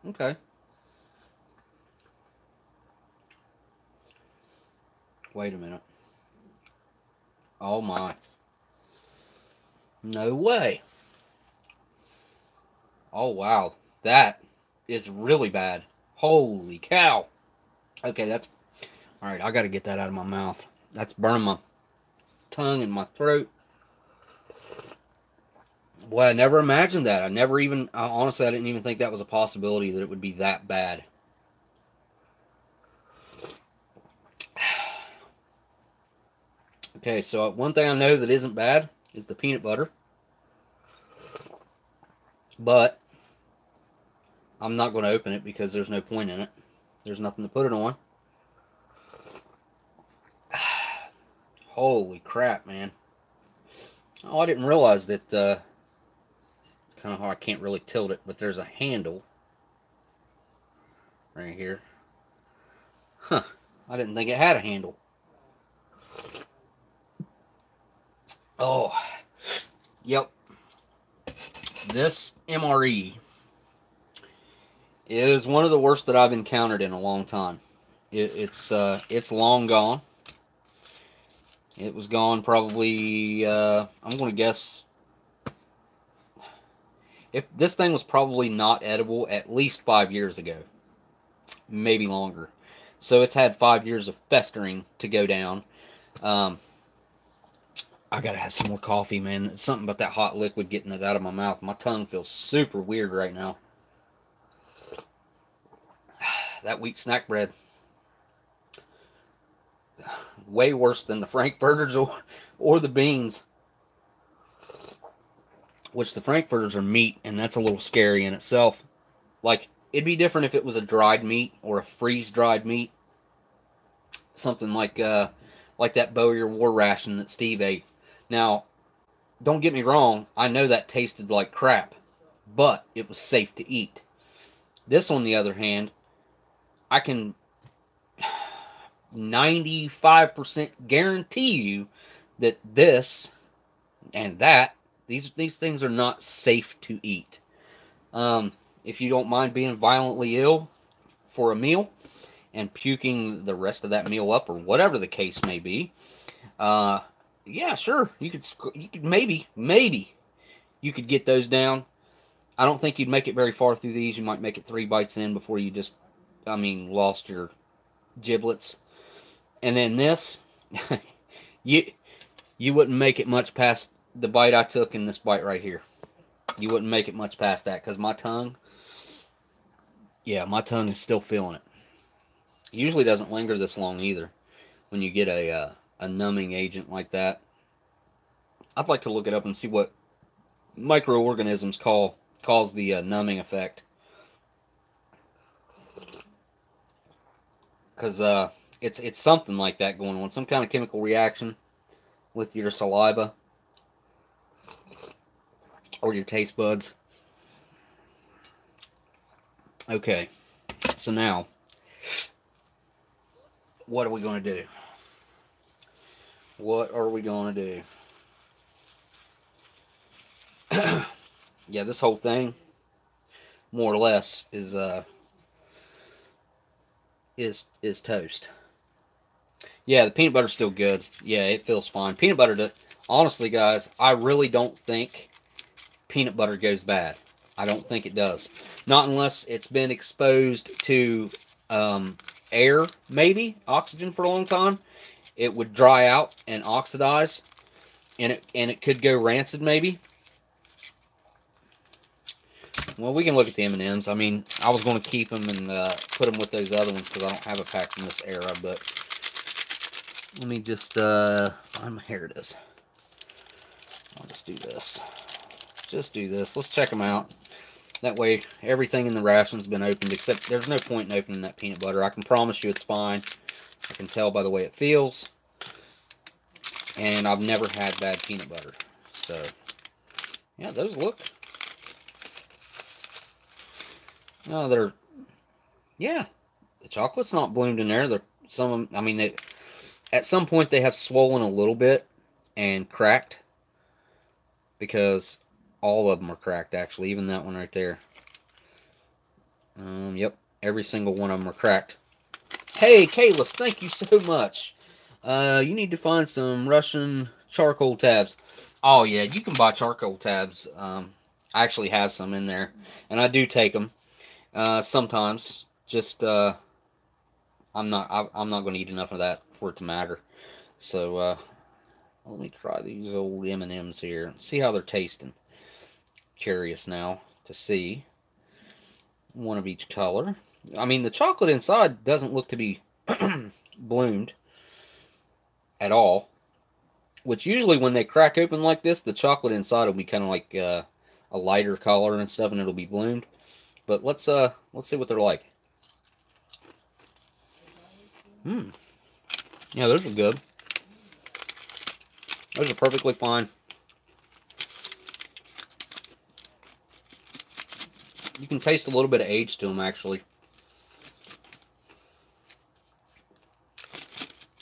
Okay. Wait a minute. Oh my. No way. Oh wow. That is really bad. Holy cow. Okay, that's... Alright, I gotta get that out of my mouth. That's burning my tongue and my throat. Boy, I never imagined that. Honestly, I didn't even think that was a possibility that it would be that bad. Okay, so one thing I know that isn't bad is the peanut butter. But I'm not going to open it because there's no point in it. There's nothing to put it on. Holy crap, man. Oh, I didn't realize that, it's kind of hard. I can't really tilt it, but there's a handle right here. Huh. I didn't think it had a handle. Oh. Yep. This MRE is one of the worst that I've encountered in a long time. It's long gone. It was gone probably, I'm going to guess, if this thing was probably not edible at least 5 years ago. Maybe longer. So it's had 5 years of festering to go down. I gotta have some more coffee, man. It's something about that hot liquid getting it out of my mouth. My tongue feels super weird right now. That wheat snack bread. Way worse than the Frankfurters or the beans. Which the Frankfurters are meat, and that's a little scary in itself. Like, it'd be different if it was a dried meat or a freeze-dried meat. Something like that Boyer War ration that Steve ate. Now, don't get me wrong, I know that tasted like crap, but it was safe to eat. This, on the other hand, I can 95% guarantee you that this and that, these things are not safe to eat. If you don't mind being violently ill for a meal and puking the rest of that meal up, or whatever the case may be, yeah, sure, you could maybe you could get those down. I don't think you'd make it very far through these. You might make it 3 bites in before you just, lost your giblets. And then this, you wouldn't make it much past the bite I took in this bite right here. You wouldn't make it much past that, because my tongue is still feeling it. It usually doesn't linger this long either when you get a numbing agent like that. I'd like to look it up and see what microorganisms cause the numbing effect. Because it's something like that going on. Some kind of chemical reaction with your saliva or your taste buds. Okay, so now, what are we going to do? What are we going to do? Yeah, this whole thing, more or less, is toast. Yeah, the peanut butter's still good. Yeah, it feels fine. Peanut butter, honestly, guys, I really don't think peanut butter goes bad. I don't think it does. Not unless it's been exposed to air, maybe, oxygen for a long time. It would dry out and oxidize, and it could go rancid, maybe. Well, we can look at the M&Ms. I was going to keep them and put them with those other ones because I don't have a pack from this era, but let me just find my, here it is. I'll just do this. Just do this. Let's check them out. That way, everything in the ration's been opened, except there's no point in opening that peanut butter. I can promise you it's fine. I can tell by the way it feels. And I've never had bad peanut butter. So, yeah, those look. No, yeah, the chocolate's not bloomed in there. At some point they have swollen a little bit and cracked, because all of them are cracked, actually, even that one right there. Yep, every single one of them are cracked. Hey, Kalis, thank you so much. You need to find some Russian charcoal tabs. Oh, yeah, you can buy charcoal tabs. I actually have some in there, and I do take them. Sometimes, just, I'm not going to eat enough of that for it to matter. So, let me try these old M&Ms here and see how they're tasting. Curious now to see one of each color. The chocolate inside doesn't look to be bloomed at all, which usually when they crack open like this, the chocolate inside will be kind of like a lighter color and stuff, and it'll be bloomed. But let's see what they're like. Yeah, those are good. Those are perfectly fine. You can taste a little bit of age to them, actually.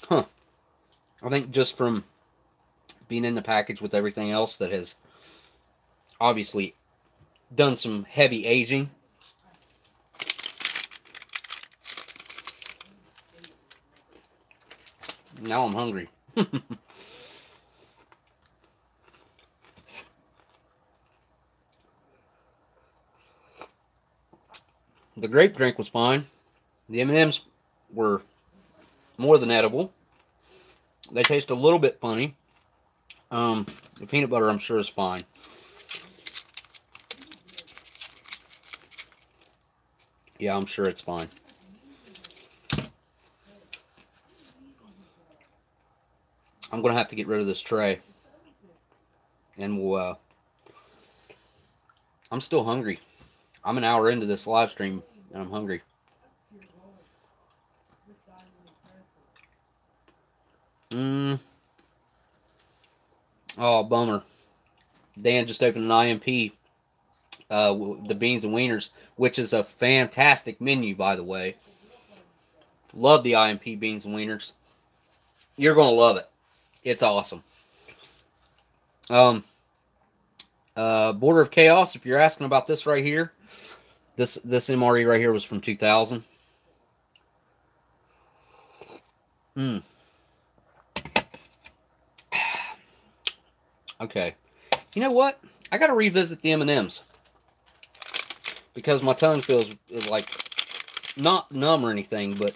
Huh. I think just from being in the package with everything else that has obviously done some heavy aging. Now I'm hungry. The grape drink was fine. The M&Ms were more than edible. They taste a little bit funny. The peanut butter, I'm sure, is fine. Yeah, I'm sure it's fine. I'm going to have to get rid of this tray. And we'll, I'm still hungry. I'm an hour into this live stream, and I'm hungry. Oh, bummer. Dan just opened an IMP, the beans and wieners, which is a fantastic menu, by the way. Love the IMP beans and wieners. You're going to love it. It's awesome. Border of Chaos, if you're asking about this right here, this MRE right here was from 2000. Okay. You know what? I got to revisit the M&Ms. Because my tongue feels like not numb or anything, but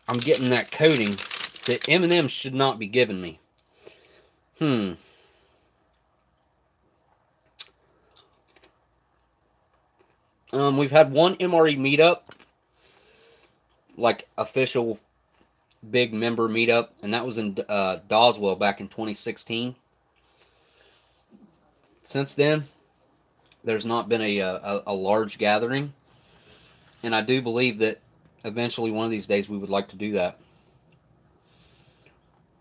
I'm getting that coating that M&Ms should not be giving me. We've had one MRE meetup, like official big member meetup, and that was in Doswell back in 2016. Since then, there's not been a large gathering, and I do believe that eventually one of these days we would like to do that.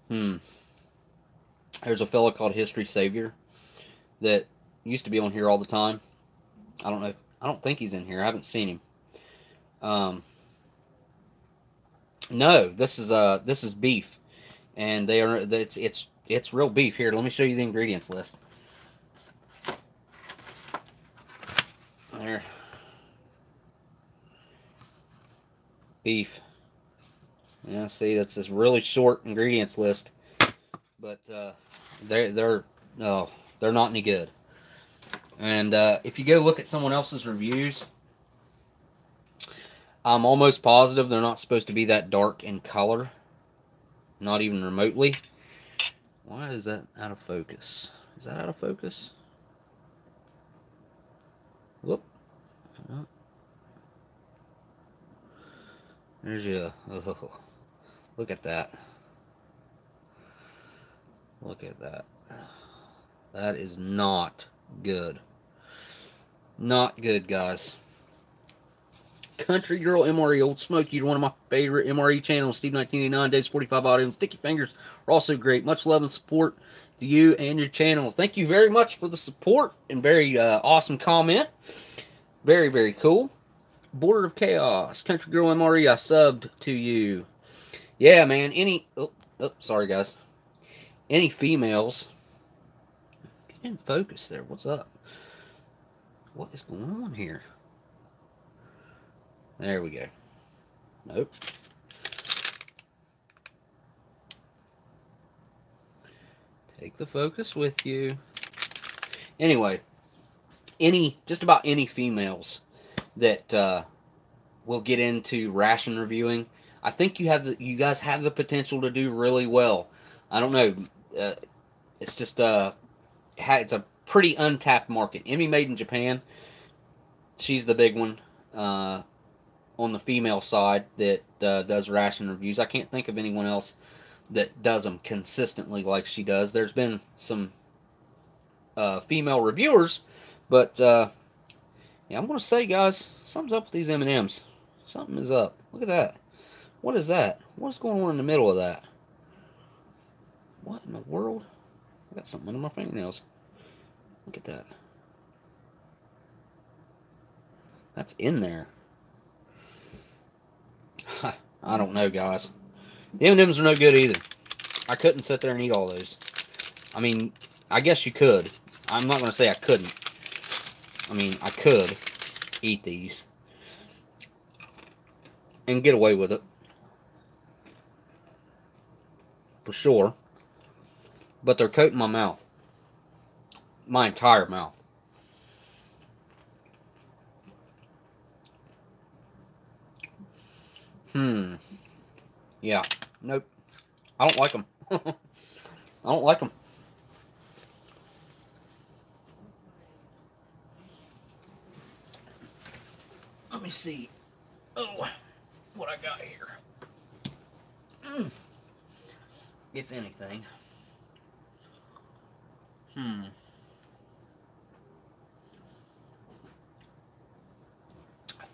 There's a fellow called History Savior that used to be on here all the time. I don't know. I don't think he's in here. I haven't seen him. No, this is beef, and it's real beef. Here, let me show you the ingredients list. There, beef. Yeah, see, that's this really short ingredients list, but they're not any good. And if you go look at someone else's reviews, I'm almost positive they're not supposed to be that dark in color. Not even remotely. Why is that out of focus? Is that out of focus? Whoop. Oh. There's your... Oh, look at that. Look at that. That is not good. Not good, guys. Country Girl MRE, Oldsmokey, you're one of my favorite MRE channels. Steve 1989, Dave's 45 Audio, and Sticky Fingers are also great. Much love and support to you and your channel. Thank you very much for the support and very awesome comment. Very, very cool. Border of Chaos, Country Girl MRE, I subbed to you. Yeah, man, any... Oh, sorry, guys. Any females... Get in focus there. What's up? What is going on here? There we go. Nope. Take the focus with you. Anyway, just about any females that will get into ration reviewing, I think you guys have the potential to do really well. I don't know. It's just it's a pretty untapped market. Emmy made in Japan. She's the big one. On the female side that does ration reviews. I can't think of anyone else that does them consistently like she does. There's been some female reviewers, but yeah, I'm going to say, guys, something's up with these M&Ms. Something is up. Look at that. What is that? What's going on in the middle of that? What in the world? I got something under my fingernails. Look at that. That's in there. I don't know, guys. The M&Ms are no good either. I couldn't sit there and eat all those. I mean, I guess you could. I'm not going to say I couldn't. I mean, I could eat these and get away with it. For sure. But they're coating my mouth. My entire mouth. Yeah. Nope. I don't like them. I don't like them. Let me see. Oh, what I got here. If anything. I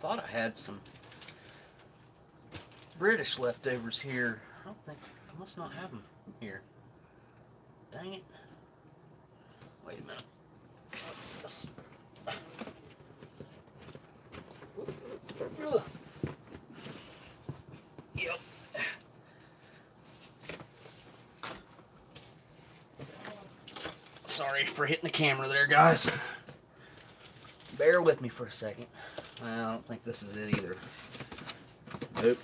thought I had some British leftovers here. I don't think, I must not have them here. Dang it. Wait a minute. What's this? Yep. Sorry for hitting the camera there, guys. Bear with me for a second. I don't think this is it either. Nope.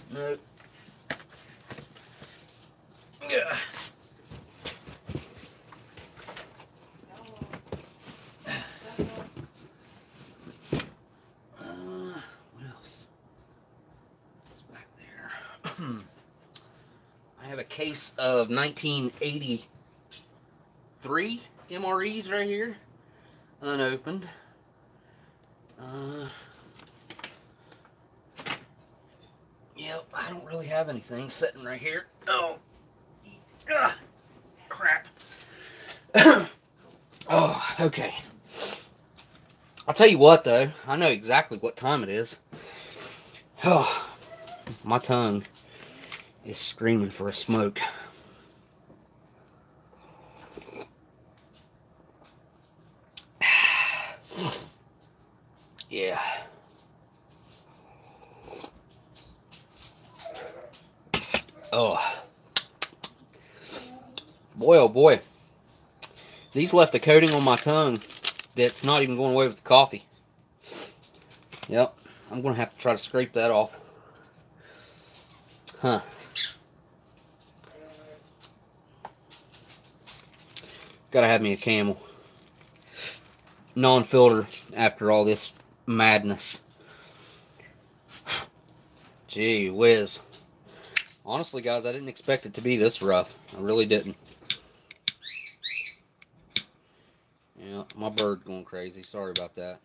Nope. Yeah. What else? What's back there? I have a case of 1983 MREs right here, unopened. Yep, I don't really have anything sitting right here. Oh, crap. Oh, okay. I'll tell you what, though. I know exactly what time it is. Oh, my tongue is screaming for a smoke. Yeah. Oh. Boy, oh boy. These left a coating on my tongue that's not even going away with the coffee. Yep. I'm going to have to try to scrape that off. Huh. Gotta have me a Camel. Non-filter after all this madness. Gee whiz. Honestly, guys, I didn't expect it to be this rough. I really didn't. Yeah, my bird going crazy. Sorry about that.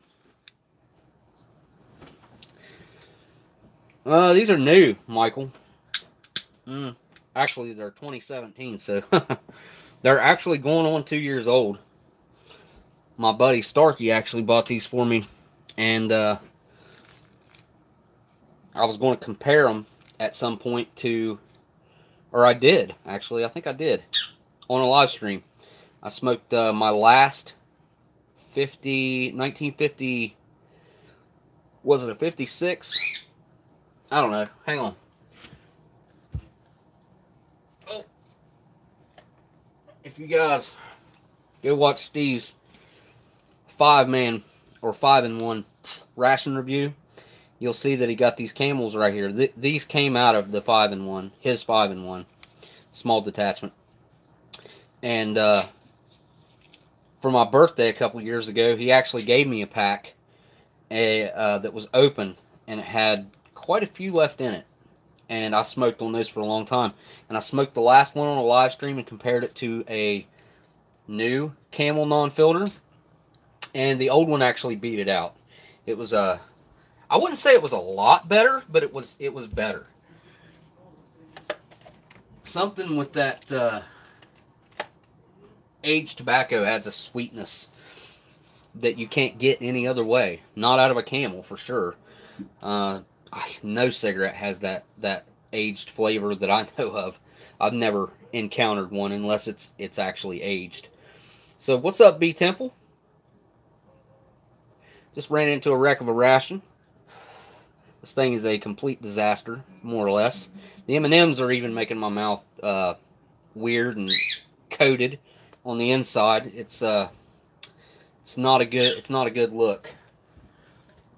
These are new, Michael. Actually, they're 2017, so they're actually going on 2 years old. My buddy Starkey actually bought these for me, and I was going to compare them at some point to, or I did, actually. I think I did, on a live stream. I smoked my last 1950, was it a 56? I don't know. Hang on. Oh. If you guys go watch Steve's 5-man or 5-in-1 ration review, you'll see that he got these Camels right here. These came out of the 5-in-1, his 5-in-1, small detachment. And for my birthday a couple years ago, he actually gave me a pack that was open, and it had quite a few left in it. And I smoked on those for a long time. And I smoked the last one on a live stream and compared it to a new Camel non-filter. And the old one actually beat it out. It was I wouldn't say it was a lot better, but it was better. Something with that aged tobacco adds a sweetness that you can't get any other way. Not out of a Camel, for sure. No cigarette has that aged flavor that I know of. I've never encountered one unless it's actually aged. So what's up, BTemple? Just ran into a wreck of a ration. This thing is a complete disaster, more or less. The M&Ms are even making my mouth weird and coated on the inside. It's not a good look.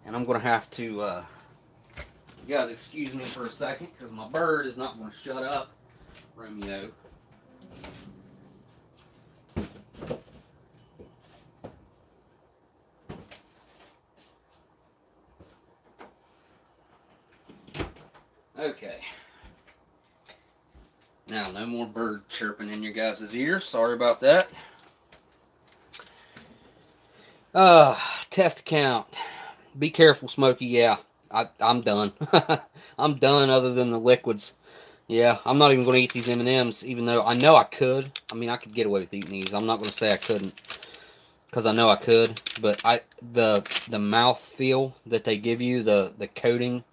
And I'm gonna have to you guys excuse me for a second because my bird is not going to shut up. Romeo. Okay. Now, no more bird chirping in your guys' ears. Sorry about that. Test account. Be careful, Smokey. Yeah, I'm done. I'm done other than the liquids. Yeah, I'm not even going to eat these M&Ms, even though I know I could. I mean, I could get away with eating these. I'm not going to say I couldn't, because I know I could. But the mouth feel that they give you, the coating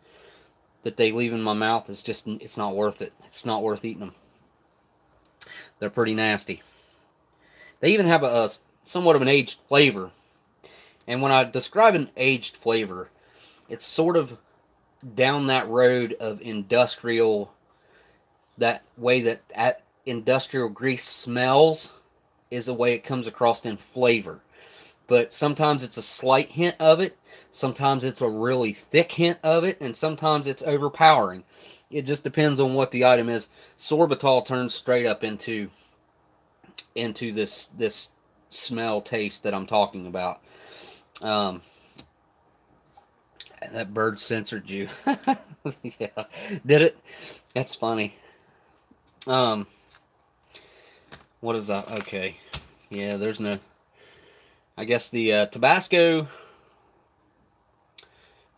that they leave in my mouth is just, it's not worth it. It's not worth eating them. They're pretty nasty. They even have a somewhat of an aged flavor. And when I describe an aged flavor, it's sort of down that road of industrial, that way that industrial grease smells is the way it comes across in flavor. But sometimes it's a slight hint of it, sometimes it's a really thick hint of it, and sometimes it's overpowering. It just depends on what the item is. Sorbitol turns straight up into this smell taste that I'm talking about. That bird censored you. Yeah, did it? That's funny. What is that? Okay. Yeah, there's no... I guess the Tabasco,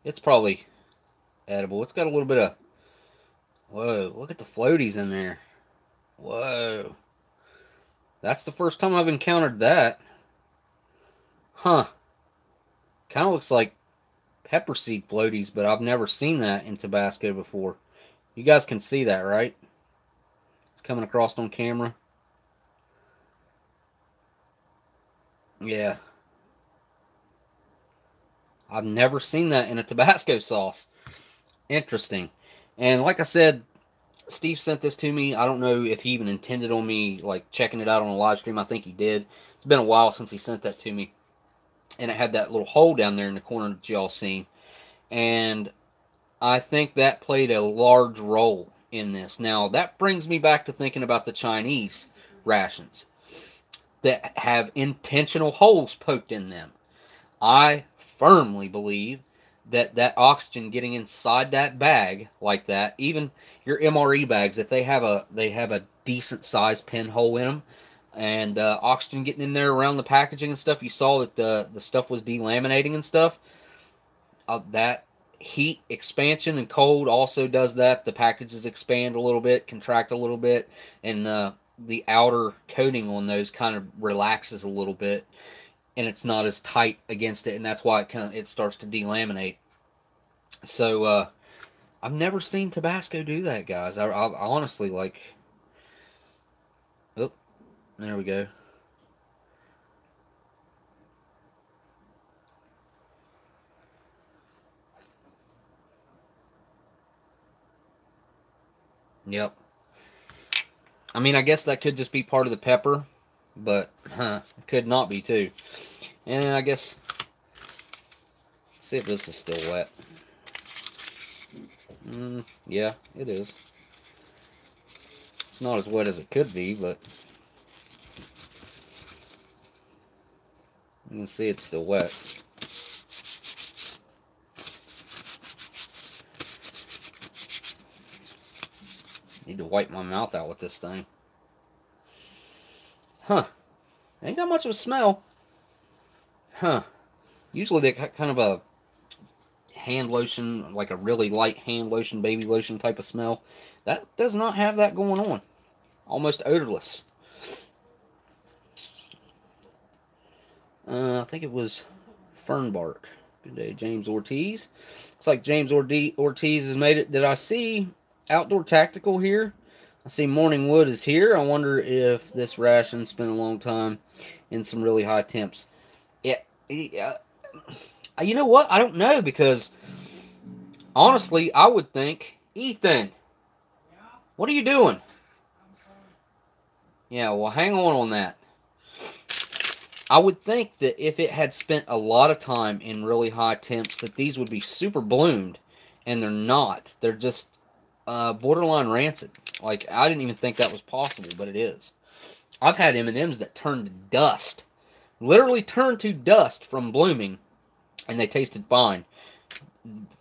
it's probably edible. It's got a little bit of... Whoa, look at the floaties in there. Whoa. That's the first time I've encountered that. Huh. Kind of looks like pepper seed floaties, but I've never seen that in Tabasco before. You guys can see that, right? It's coming across on camera. Yeah. I've never seen that in a Tabasco sauce. Interesting. And like I said, Steve sent this to me. I don't know if he even intended on me like checking it out on a live stream. I think he did. It's been a while since he sent that to me. And it had that little hole down there in the corner that y'all seen. And I think that played a large role in this. Now, that brings me back to thinking about the Chinese rations that have intentional holes poked in them. I firmly believe that oxygen getting inside that bag like that, even your MRE bags, if they have a decent sized pinhole in them, and oxygen getting in there around the packaging and stuff, you saw that the stuff was delaminating and stuff. That heat expansion and cold also does that. The packages expand a little bit, contract a little bit, and the outer coating on those kind of relaxes a little bit, and it's not as tight against it, and that's why it starts to delaminate. So I've never seen Tabasco do that, guys. I honestly, like... Oh, there we go. Yep. I mean, I guess that could just be part of the pepper, but it could not be too. And I guess, let's see if this is still wet. Yeah, it is. It's not as wet as it could be, but you can see it's still wet. Need to wipe my mouth out with this thing. Huh. Ain't got much of a smell. Huh. Usually they got kind of a hand lotion, like a really light hand lotion, baby lotion type of smell. That does not have that going on. Almost odorless. I think it was Fernbark. Good day, James Ortiz. Looks like James Ortiz has made it. Did I see Outdoor Tactical here. I see Morning Wood is here. I wonder if this ration spent a long time in some really high temps. Yeah, you know what? I don't know, because honestly, I would think, Ethan, what are you doing? Yeah, well, hang on that. I would think that if it had spent a lot of time in really high temps, that these would be super bloomed, and they're not. They're just borderline rancid. Like, I didn't even think that was possible, but it is. I've had M&Ms that turned to dust. Literally turned to dust from blooming, and they tasted fine.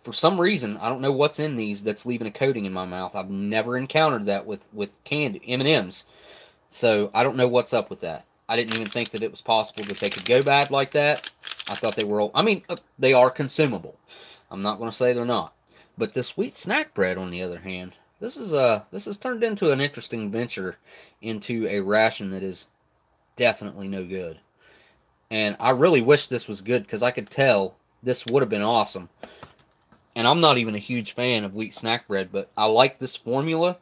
For some reason, I don't know what's in these that's leaving a coating in my mouth. I've never encountered that with candy M&Ms. So, I don't know what's up with that. I didn't even think that it was possible that they could go bad like that. I thought they were... I mean, they are consumable. I'm not going to say they're not. But this wheat snack bread, on the other hand, this has turned into an interesting venture into a ration that is definitely no good. And I really wish this was good, because I could tell this would have been awesome. And I'm not even a huge fan of wheat snack bread, but I like this formula.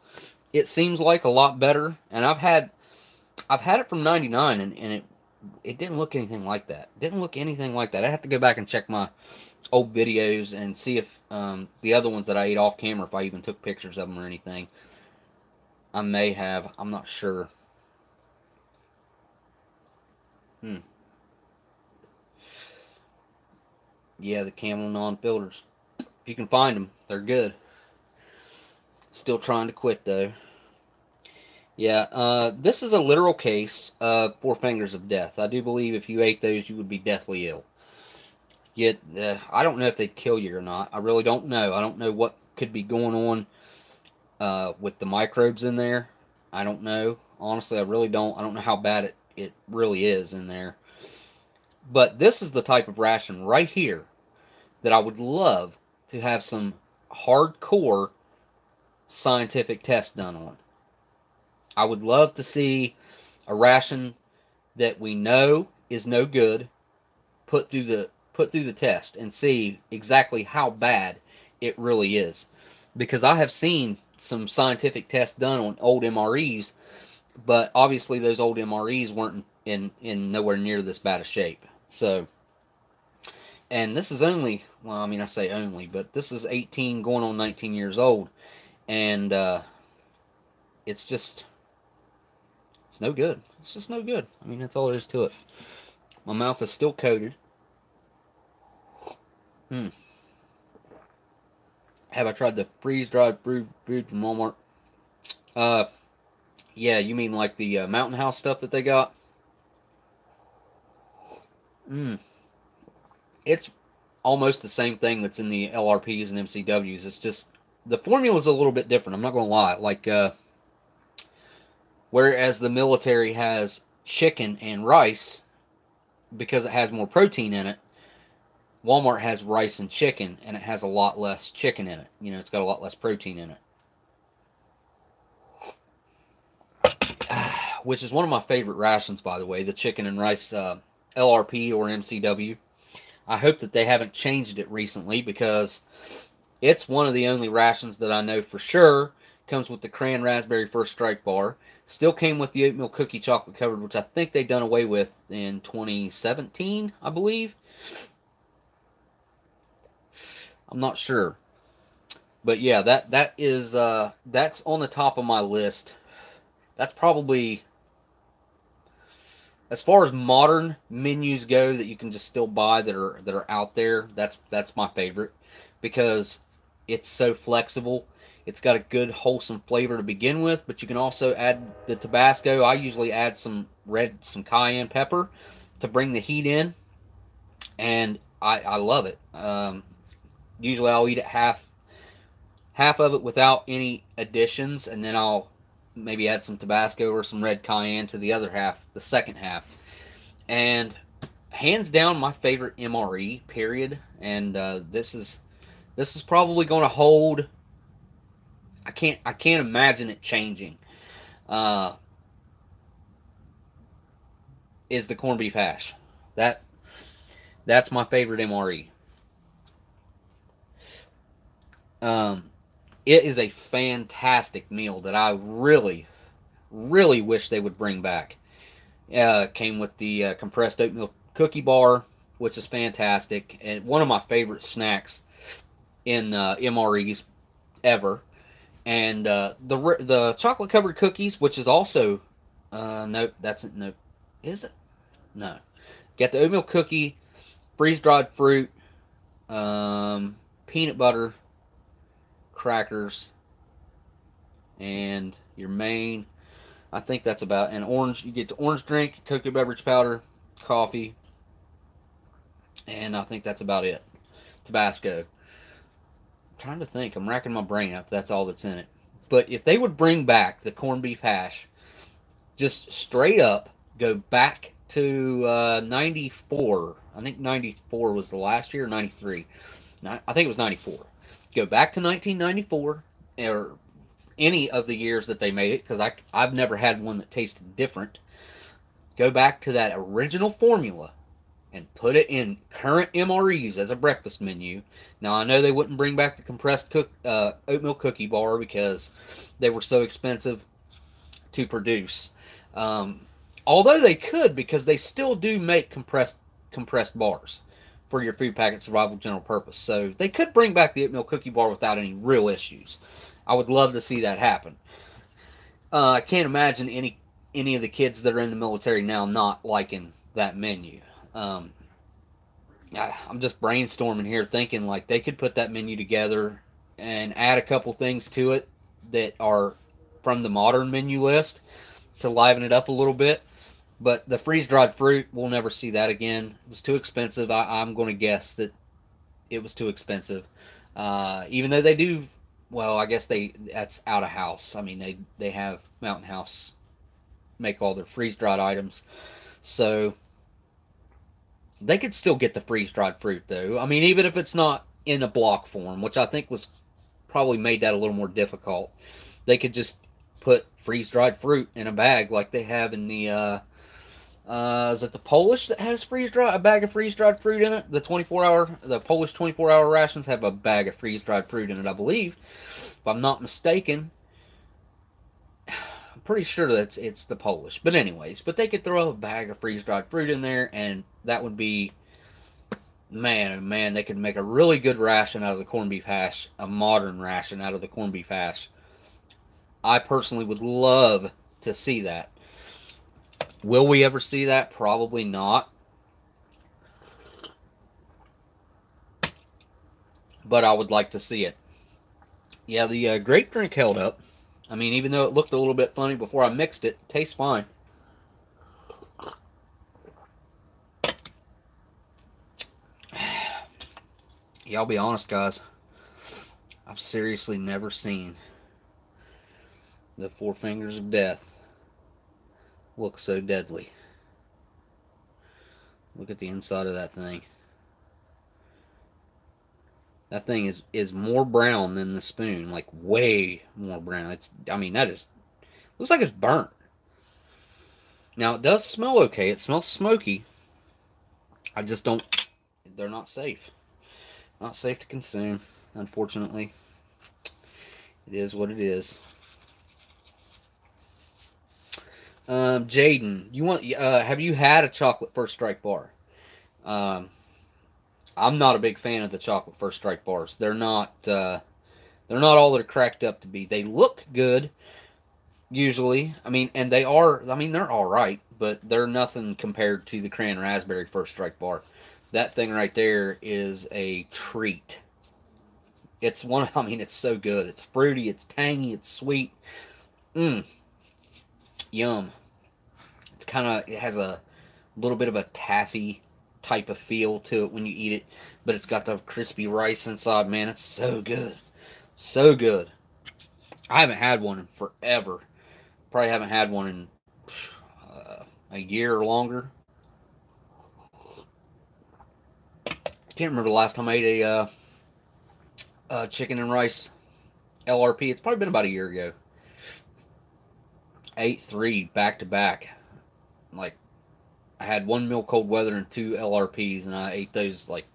It seems like a lot better. And I've had it from 99, and it didn't look anything like that. It didn't look anything like that. I have to go back and check my old videos and see if the other ones that I ate off camera, if I even took pictures of them or anything. I may have. I'm not sure. Yeah, the Camel non-filters. If you can find them, they're good. Still trying to quit, though. Yeah, this is a literal case of 4 fingers of death. I do believe if you ate those, you would be deathly ill. Yet, I don't know if they'd kill you or not. I really don't know. I don't know what could be going on with the microbes in there. I don't know. Honestly, I really don't. I don't know how bad it really is in there. But this is the type of ration right here that I would love to have some hardcore scientific tests done on. I would love to see a ration that we know is no good put through the test and see exactly how bad it really is. Because I have seen some scientific tests done on old MREs, but obviously those old MREs weren't in nowhere near this bad a shape. So, and this is only, well, I mean, I say only, but this is 18 going on 19 years old, and it's just, it's no good. It's just no good. I mean, that's all there is to it. My mouth is still coated. Have I tried the freeze-dried food from Walmart? Yeah, you mean like the Mountain House stuff that they got? It's almost the same thing that's in the LRPs and MCWs. It's just, the formula's a little bit different. I'm not going to lie. Like, whereas the military has chicken and rice because it has more protein in it, Walmart has rice and chicken, and it has a lot less chicken in it. You know, it's got a lot less protein in it. Which is one of my favorite rations, by the way, the chicken and rice LRP or MCW. I hope that they haven't changed it recently, because it's one of the only rations that I know for sure comes with the cran raspberry first strike bar. Still came with the oatmeal cookie chocolate covered, which I think they've done away with in 2017, I believe. I'm not sure. But yeah, that is that's on the top of my list. That's probably, as far as modern menus go that you can just still buy that are out there, that's my favorite, because it's so flexible. It's got a good wholesome flavor to begin with, but you can also add the Tabasco. I usually add some cayenne pepper to bring the heat in, and I love it. Usually I'll eat it half of it without any additions, and then I'll maybe add some Tabasco or some red cayenne to the other half, the second half. And hands down, my favorite MRE, period. And this is probably going to hold. I can't imagine it changing. Is the corned beef hash. That's my favorite MRE. It is a fantastic meal that I really, really wish they would bring back. Came with the compressed oatmeal cookie bar, which is fantastic, and one of my favorite snacks in MREs ever. And the chocolate covered cookies, which is also nope, that's nope, is it? No, got the oatmeal cookie, freeze dried fruit, peanut butter, crackers, and your main. I think that's about an orange. You get the orange drink, cocoa beverage powder, coffee, and I think that's about it. Tabasco. I'm trying to think. I'm racking my brain if that's all that's in it. But if they would bring back the corned beef hash, just straight up go back to 94. I think 94 was the last year, 93. I think it was 94. Go back to 1994, or any of the years that they made it, because I've never had one that tasted different. Go back to that original formula and put it in current MREs as a breakfast menu. Now, I know they wouldn't bring back the compressed oatmeal cookie bar because they were so expensive to produce. Although they could, because they still do make compressed bars for your food packet survival general purpose. So they could bring back the oatmeal cookie bar without any real issues. I would love to see that happen. I can't imagine any of the kids that are in the military now not liking that menu. I'm just brainstorming here, thinking like they could put that menu together and add a couple things to it that are from the modern menu list to liven it up a little bit. But the freeze-dried fruit, we'll never see that again. It was too expensive. I'm going to guess that it was too expensive. Even though they do, well, I guess that's out of house. I mean, they have Mountain House make all their freeze-dried items. So they could still get the freeze-dried fruit, though. I mean, even if it's not in a block form, which I think was probably made that a little more difficult, they could just put freeze-dried fruit in a bag like they have in the is it the Polish that has a bag of freeze-dried fruit in it? The Polish 24-hour rations have a bag of freeze-dried fruit in it, I believe. If I'm not mistaken. I'm pretty sure that it's the Polish. But anyways, they could throw a bag of freeze-dried fruit in there, and that would be, man, oh man, they could make a really good ration out of the corned beef hash, a modern ration out of the corned beef hash. I personally would love to see that. Will we ever see that? Probably not. But I would like to see it. Yeah, the grape drink held up. I mean, even though it looked a little bit funny before I mixed it, it tastes fine. Yeah, I'll be honest, guys. I've seriously never seen the Four Fingers of Death look so deadly. Look at the inside of that thing. That thing is more brown than the spoon, like way more brown. I mean, looks like it's burnt. Now, it does smell okay. It smells smoky. I just don't, they're not safe. Not safe to consume, unfortunately. It is what it is. Jaden, have you had a chocolate First Strike bar? I'm not a big fan of the chocolate First Strike bars. They're not all they're cracked up to be. They look good, usually. I mean, and they're all right, but they're nothing compared to the cran raspberry First Strike bar. That thing right there is a treat. It's so good. It's fruity, it's tangy, it's sweet. Yum. It has a little bit of a taffy type of feel to it when you eat it, but it's got the crispy rice inside. Man, it's so good. So good. I haven't had one in forever. Probably haven't had one in a year or longer. Can't remember the last time I ate a chicken and rice LRP. It's probably been about a year ago. I ate 3 back to back. Like, I had 1 meal cold weather and 2 LRPs, and I ate those like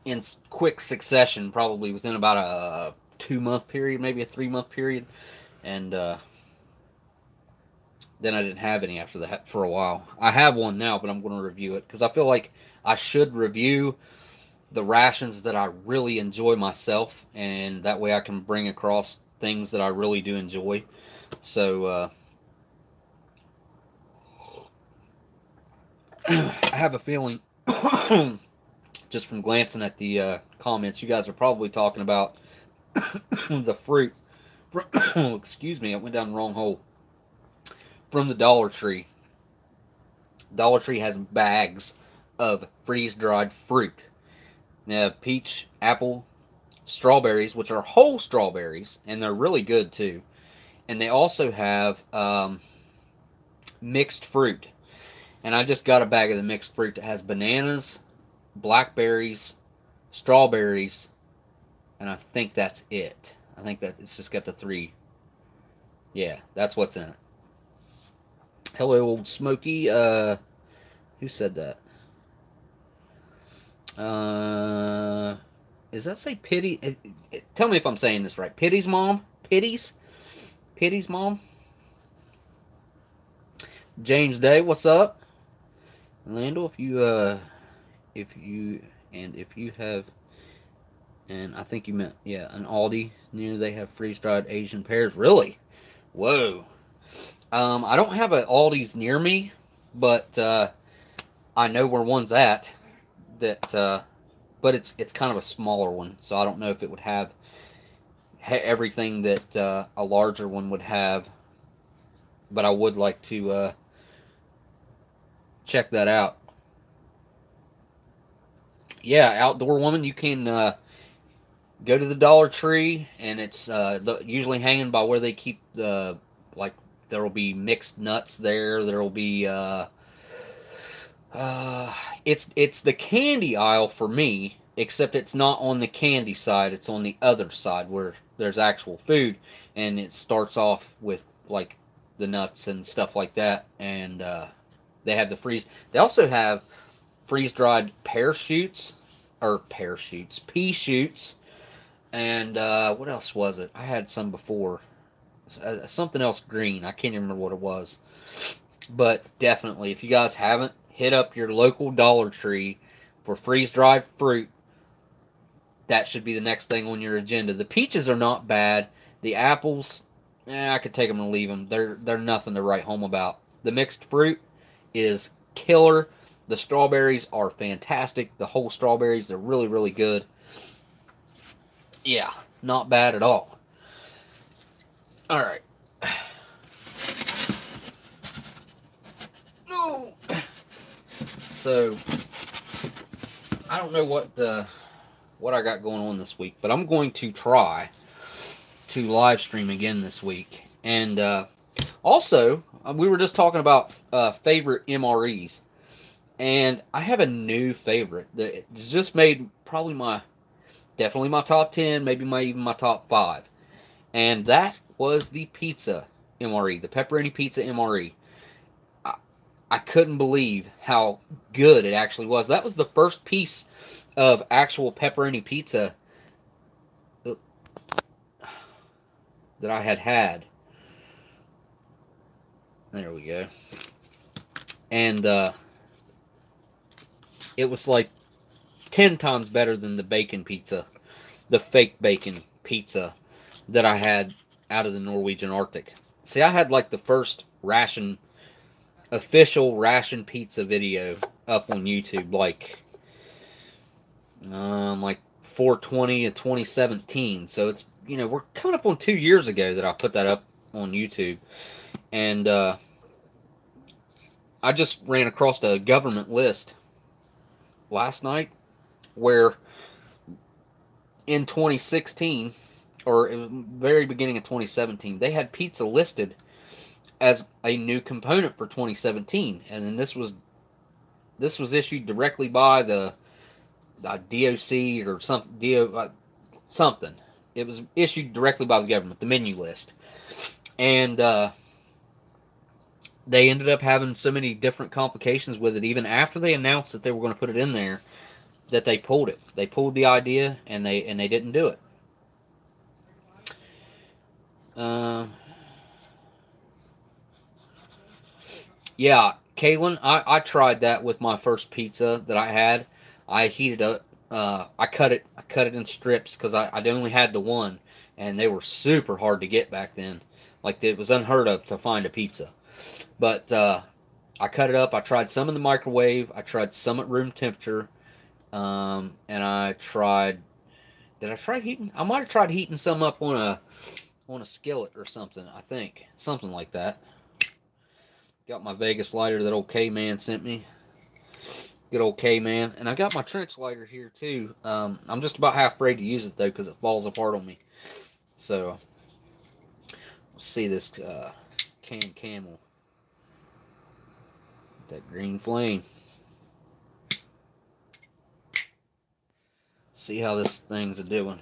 in quick succession, probably within about 2-month period, maybe a 3-month period, and then I didn't have any after that for a while. I have one now, but I'm going to review it because I feel like I should review the rations that I really enjoy myself, and that way I can bring across things that I really do enjoy. So I have a feeling, just from glancing at the comments, you guys are probably talking about the fruit. Excuse me, I went down the wrong hole. From the Dollar Tree. Dollar Tree has bags of freeze-dried fruit. Now, peach, apple, strawberries, which are whole strawberries, and they're really good too. And they also have mixed fruit. And I just got a bag of the mixed fruit that has bananas, blackberries, strawberries, and I think that's it. I think that it's just got the 3. Yeah, that's what's in it. Hello, Oldsmokey. Who said that? Does that say Pity? Tell me if I'm saying this right. Pity's mom? Pity's mom? James Day, what's up? Elandil, if you have, and I think you meant, yeah, an Aldi near, they have freeze-dried Asian pears. Really? Whoa. I don't have an Aldi's near me, but I know where one's at. But it's kind of a smaller one, so I don't know if it would have everything that a larger one would have. But I would like to check that out. Yeah, Outdoor Woman, you can go to the Dollar Tree, and it's usually hanging by where they keep the, like, there will be mixed nuts there. There will be it's the candy aisle for me, except it's not on the candy side. It's on the other side where there's actual food, and it starts off with like the nuts and stuff like that. And they have the freeze. They also have freeze-dried pea shoots, and what else was it? I had some before. Something else green. I can't remember what it was. But definitely, if you guys haven't, hit up your local Dollar Tree for freeze-dried fruit. That should be the next thing on your agenda. The peaches are not bad. The apples, I could take them and leave them. They're nothing to write home about. The mixed fruit is killer. The strawberries are fantastic. The whole strawberries are really, really good. Yeah, not bad at all. All right. No. So I don't know what I got going on this week, but I'm going to try to live stream again this week. And also, we were just talking about favorite MREs, and I have a new favorite that just made probably definitely my top 10, maybe even my top 5, and that was the pizza MRE, the pepperoni pizza MRE. I couldn't believe how good it actually was. That was the first piece of actual pepperoni pizza that I had. There we go. And it was like 10 times better than the bacon pizza, the fake bacon pizza that I had out of the Norwegian Arctic. See, I had like the first official ration pizza video up on YouTube, like 4/20 of 2017. So it's, we're coming up on 2 years ago that I put that up on YouTube. And I just ran across a government list last night where in 2016, or in the very beginning of 2017, they had pizza listed as a new component for 2017, and then this was issued directly by the DOC or something. It was issued directly by the government, the menu list, and they ended up having so many different complications with it, even after they announced that they were going to put it in there, that they pulled it. They pulled the idea, and they didn't do it. Yeah, Kaylin, I tried that with my first pizza that I had. I heated up. I cut it in strips because I only had the one, and they were super hard to get back then. Like it was unheard of to find a pizza. But I cut it up. I tried some in the microwave. I tried some at room temperature. And I tried. Did I try heating? I might have tried heating some up on a skillet or something. I think something like that. Got my Vegas lighter that old K-Man sent me. Good old K-Man. And I got my trench lighter here too. I'm just about half afraid to use it though because it falls apart on me. So, let's see this canned camel. That green flame. See how this thing's a doing.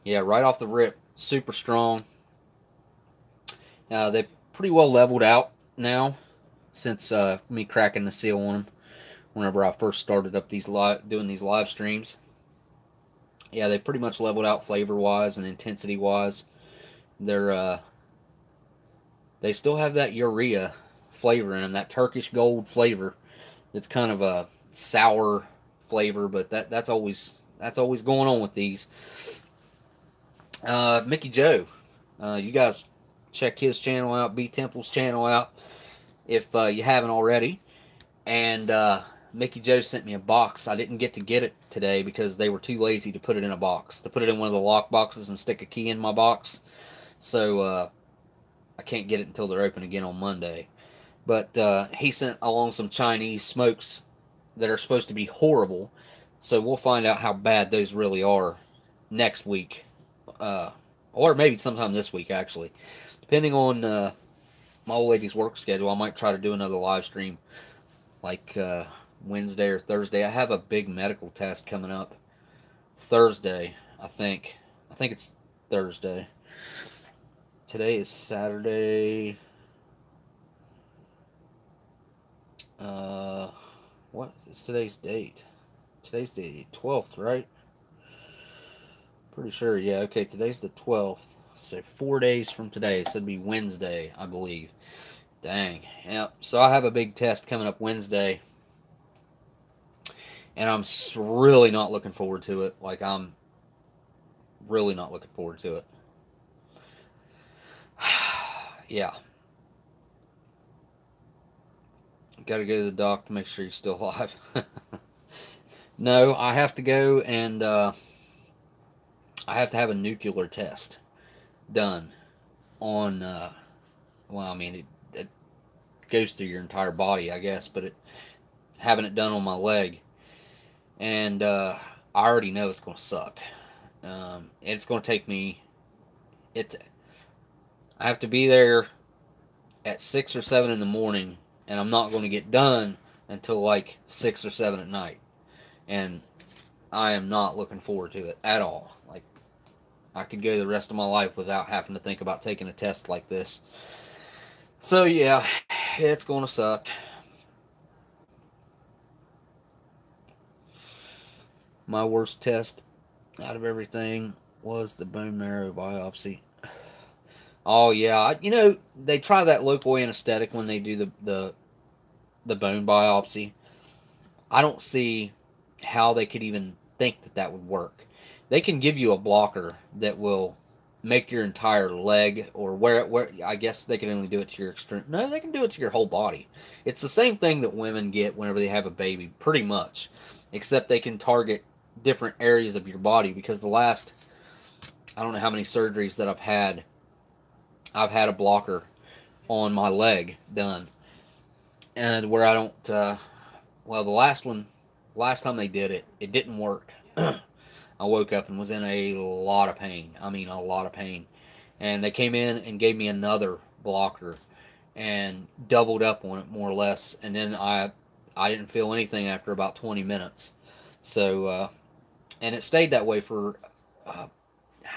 Yeah, right off the rip. Super strong. They pretty well leveled out now since me cracking the seal on them whenever I first started up doing these live streams. Yeah, they pretty much leveled out flavor-wise and intensity-wise. They still have that urea flavor in them, that Turkish gold flavor. It's kind of a sour flavor, but that's always going on with these. Mickey Joe, you guys check his channel out, BTemple's channel out, if you haven't already. And Mickey Joe sent me a box. I didn't get it today because they were too lazy to put it in a box, to put it in one of the lock boxes and stick a key in my box. So I can't get it until they're open again on Monday. But he sent along some Chinese smokes that are supposed to be horrible. So we'll find out how bad those really are next week. Or maybe sometime this week, actually. Depending on my old lady's work schedule, I might try to do another live stream like Wednesday or Thursday. I have a big medical test coming up Thursday, I think. I think it's Thursday. Today is Saturday. What is today's date? Today's the 12th, right? Pretty sure, yeah. Okay, today's the 12th. So 4 days from today. So it'd be Wednesday, I believe. Dang. Yep. So I have a big test coming up Wednesday. And I'm really not looking forward to it. Like, I'm really not looking forward to it. Yeah. Got to go to the doc to make sure you're still alive. No, I have to go and I have to have a nuclear test done on, well, I mean, it goes through your entire body, I guess, but having it done on my leg. And I already know it's going to suck. It's going to take me, I have to be there at 6 or 7 in the morning, and I'm not going to get done until like 6 or 7 at night. And I am not looking forward to it at all. Like, I could go the rest of my life without having to think about taking a test like this. So yeah, it's going to suck. My worst test out of everything was the bone marrow biopsy. Oh yeah, you know, they try that local anesthetic when they do the bone biopsy. I don't see how they could even think that would work. They can give you a blocker that will make your entire leg, or where I guess they can only do it to your extreme. No, they can do it to your whole body. It's the same thing that women get whenever they have a baby, pretty much, except they can target different areas of your body. Because the last, I don't know how many surgeries that I've had a blocker on my leg done, and where I don't. Well, the last time they did it, it didn't work. I woke up and was in a lot of pain. I mean, a lot of pain. And they came in and gave me another blocker and doubled up on it, more or less. And then I didn't feel anything after about 20 minutes. So, and it stayed that way for, I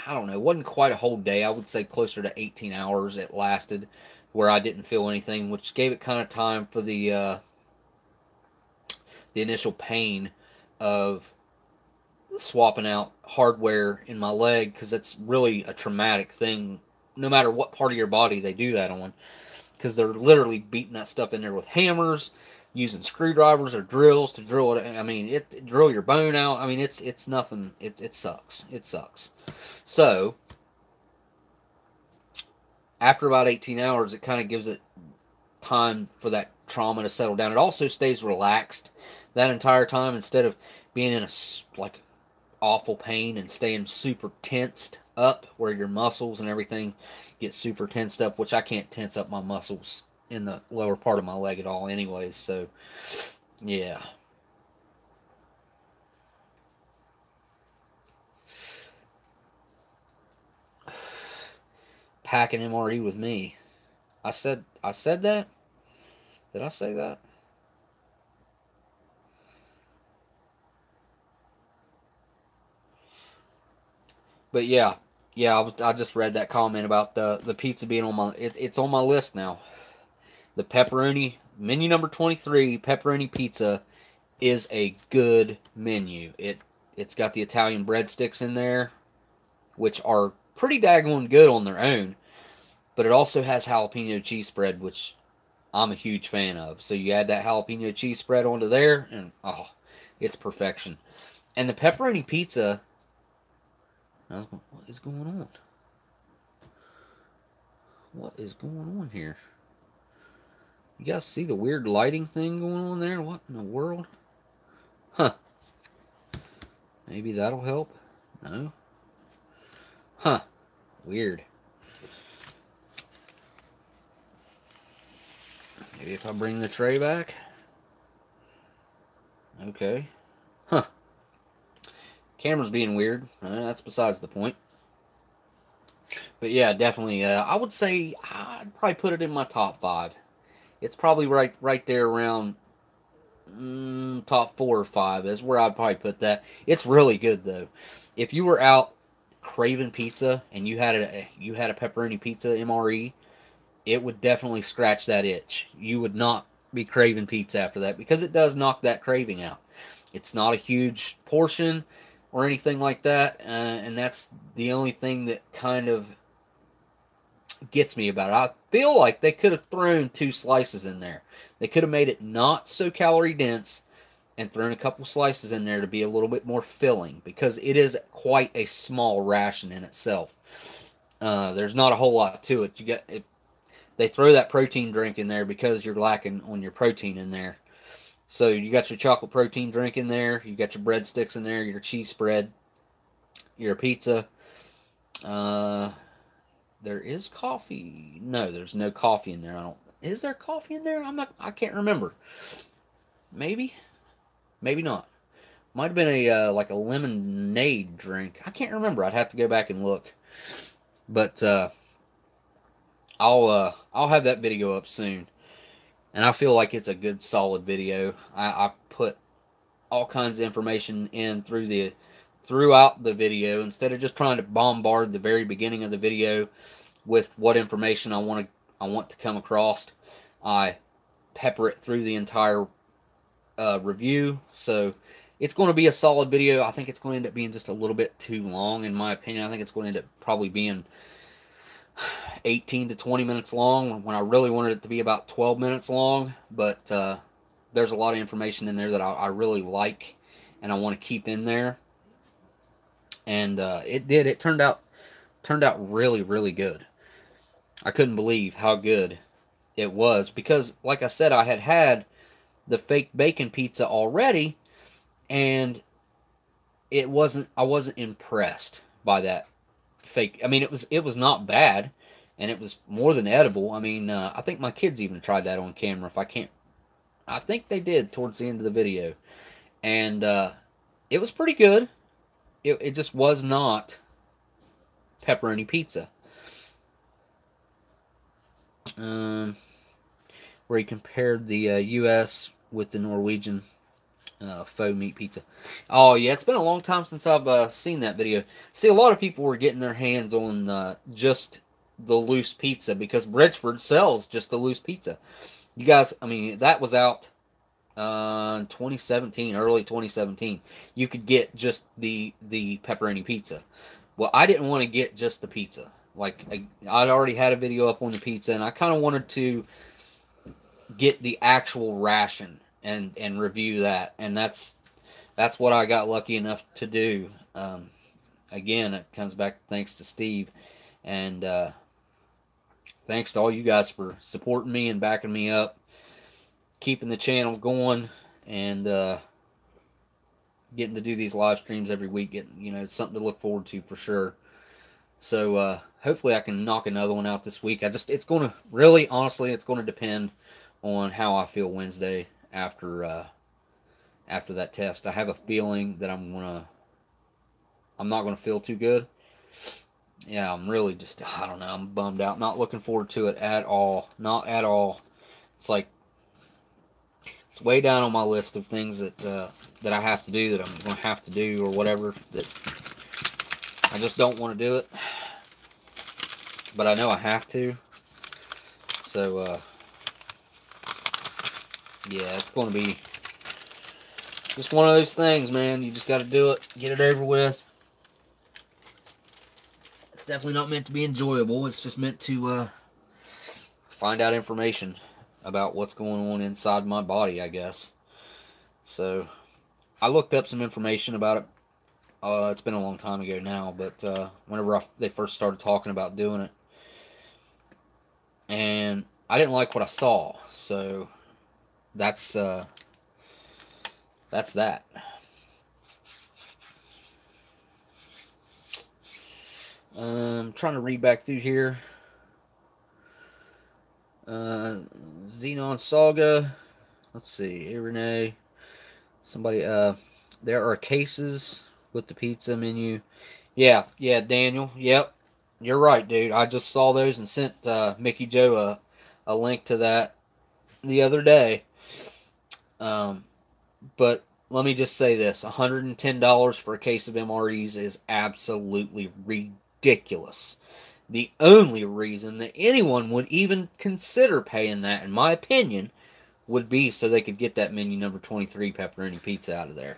don't know, it wasn't quite a whole day. I would say closer to 18 hours it lasted, where I didn't feel anything, which gave it kind of time for the initial pain of swapping out hardware in my leg, because it's really a traumatic thing no matter what part of your body they do that on, because they're literally beating that stuff in there with hammers, using screwdrivers or drills to drill it. I mean, it drill your bone out. I mean, it's nothing. It sucks. It sucks. So after about 18 hours, it kind of gives it time for that trauma to settle down. It also stays relaxed that entire time instead of being in a like awful pain and staying super tensed up where your muscles and everything get super tensed up, which I can't tense up my muscles in the lower part of my leg at all anyways. So yeah. Pack an MRE with me. I said that? Did I say that? But yeah, I just read that comment about the pizza being on my. It's on my list now. The pepperoni menu number 23 pepperoni pizza is a good menu. It's got the Italian breadsticks in there, which are pretty daggone good on their own. But it also has jalapeno cheese spread, which I'm a huge fan of. So you add that jalapeno cheese spread onto there, and oh, it's perfection. And the pepperoni pizza. What is going on? What is going on here? You guys see the weird lighting thing going on there? What in the world? Huh. Maybe that'll help? No? Huh. Weird. Maybe if I bring the tray back? Okay. Huh. Camera's being weird. That's besides the point. But yeah, definitely. I would say I'd probably put it in my top 5. It's probably right there around top 4 or 5 is where I'd probably put that. It's really good though. If you were out craving pizza and you had a pepperoni pizza MRE, it would definitely scratch that itch. You would not be craving pizza after that because it does knock that craving out. It's not a huge portion or anything like that, and that's the only thing that kind of gets me about it. I feel like they could have thrown 2 slices in there. They could have made it not so calorie dense and thrown a couple slices in there to be a little bit more filling, because it is quite a small ration in itself. There's not a whole lot to it. They throw that protein drink in there because you're lacking on your protein in there. So you got your chocolate protein drink in there, you got your breadsticks in there, your cheese spread, your pizza. There is coffee. No, there's no coffee in there. Is there coffee in there? I can't remember. Maybe not. Might have been a like a lemonade drink. I can't remember. I'd have to go back and look. But I'll have that video up soon. And I feel like it's a good, solid video. I put all kinds of information in throughout the video, instead of just trying to bombard the very beginning of the video with what information I want to come across. I pepper it through the entire review. So it's going to be a solid video. I think it's going to end up being just a little bit too long, in my opinion. I think it's going to end up probably being 18 to 20 minutes long when I really wanted it to be about 12 minutes long. But there's a lot of information in there that I really like and I want to keep in there. And it turned out really, really good. I couldn't believe how good it was, because like I said, I had the fake bacon pizza already, and I wasn't impressed by that fake. I mean, it was not bad, and it was more than edible. I mean, I think my kids even tried that on camera. I think they did towards the end of the video, and it was pretty good. It just was not pepperoni pizza. Where he compared the U.S. with the Norwegian faux meat pizza. Oh yeah, it's been a long time since I've seen that video. See, a lot of people were getting their hands on just the loose pizza, because Bridgeford sells just the loose pizza. You guys, I mean, that was out in 2017, early 2017. You could get just the pepperoni pizza. Well, I didn't want to get just the pizza. like, I'd already had a video up on the pizza, and I kind of wanted to get the actual ration and review that, and that's what I got lucky enough to do. Again, it comes back thanks to Steve, and thanks to all you guys for supporting me and backing me up, keeping the channel going, and getting to do these live streams every week. It's something to look forward to for sure. So hopefully I can knock another one out this week. It's going to really, honestly, it's going to depend on how I feel Wednesday after that test. I have a feeling that I'm not gonna feel too good. Yeah, I'm really just, I don't know, I'm bummed out. Not looking forward to it at all. Not at all. It's like, it's way down on my list of things that I have to do, that I'm gonna have to do, or whatever, that I just don't want to do it, but I know I have to. So yeah, it's going to be just one of those things, man. You just got to do it, get it over with. It's definitely not meant to be enjoyable. It's just meant to find out information about what's going on inside my body, I guess. So I looked up some information about it. It's been a long time ago now, but whenever they first started talking about doing it, and I didn't like what I saw, so that's that. I'm trying to read back through here. Xenon Saga. Let's see. Hey, Renee. Somebody. There are cases with the pizza menu. Yeah, Daniel. Yep, you're right, dude. I just saw those and sent Mickey Joe a link to that the other day. But let me just say this: $110 for a case of MREs is absolutely ridiculous. The only reason that anyone would even consider paying that, in my opinion, would be so they could get that menu number 23 pepperoni pizza out of there.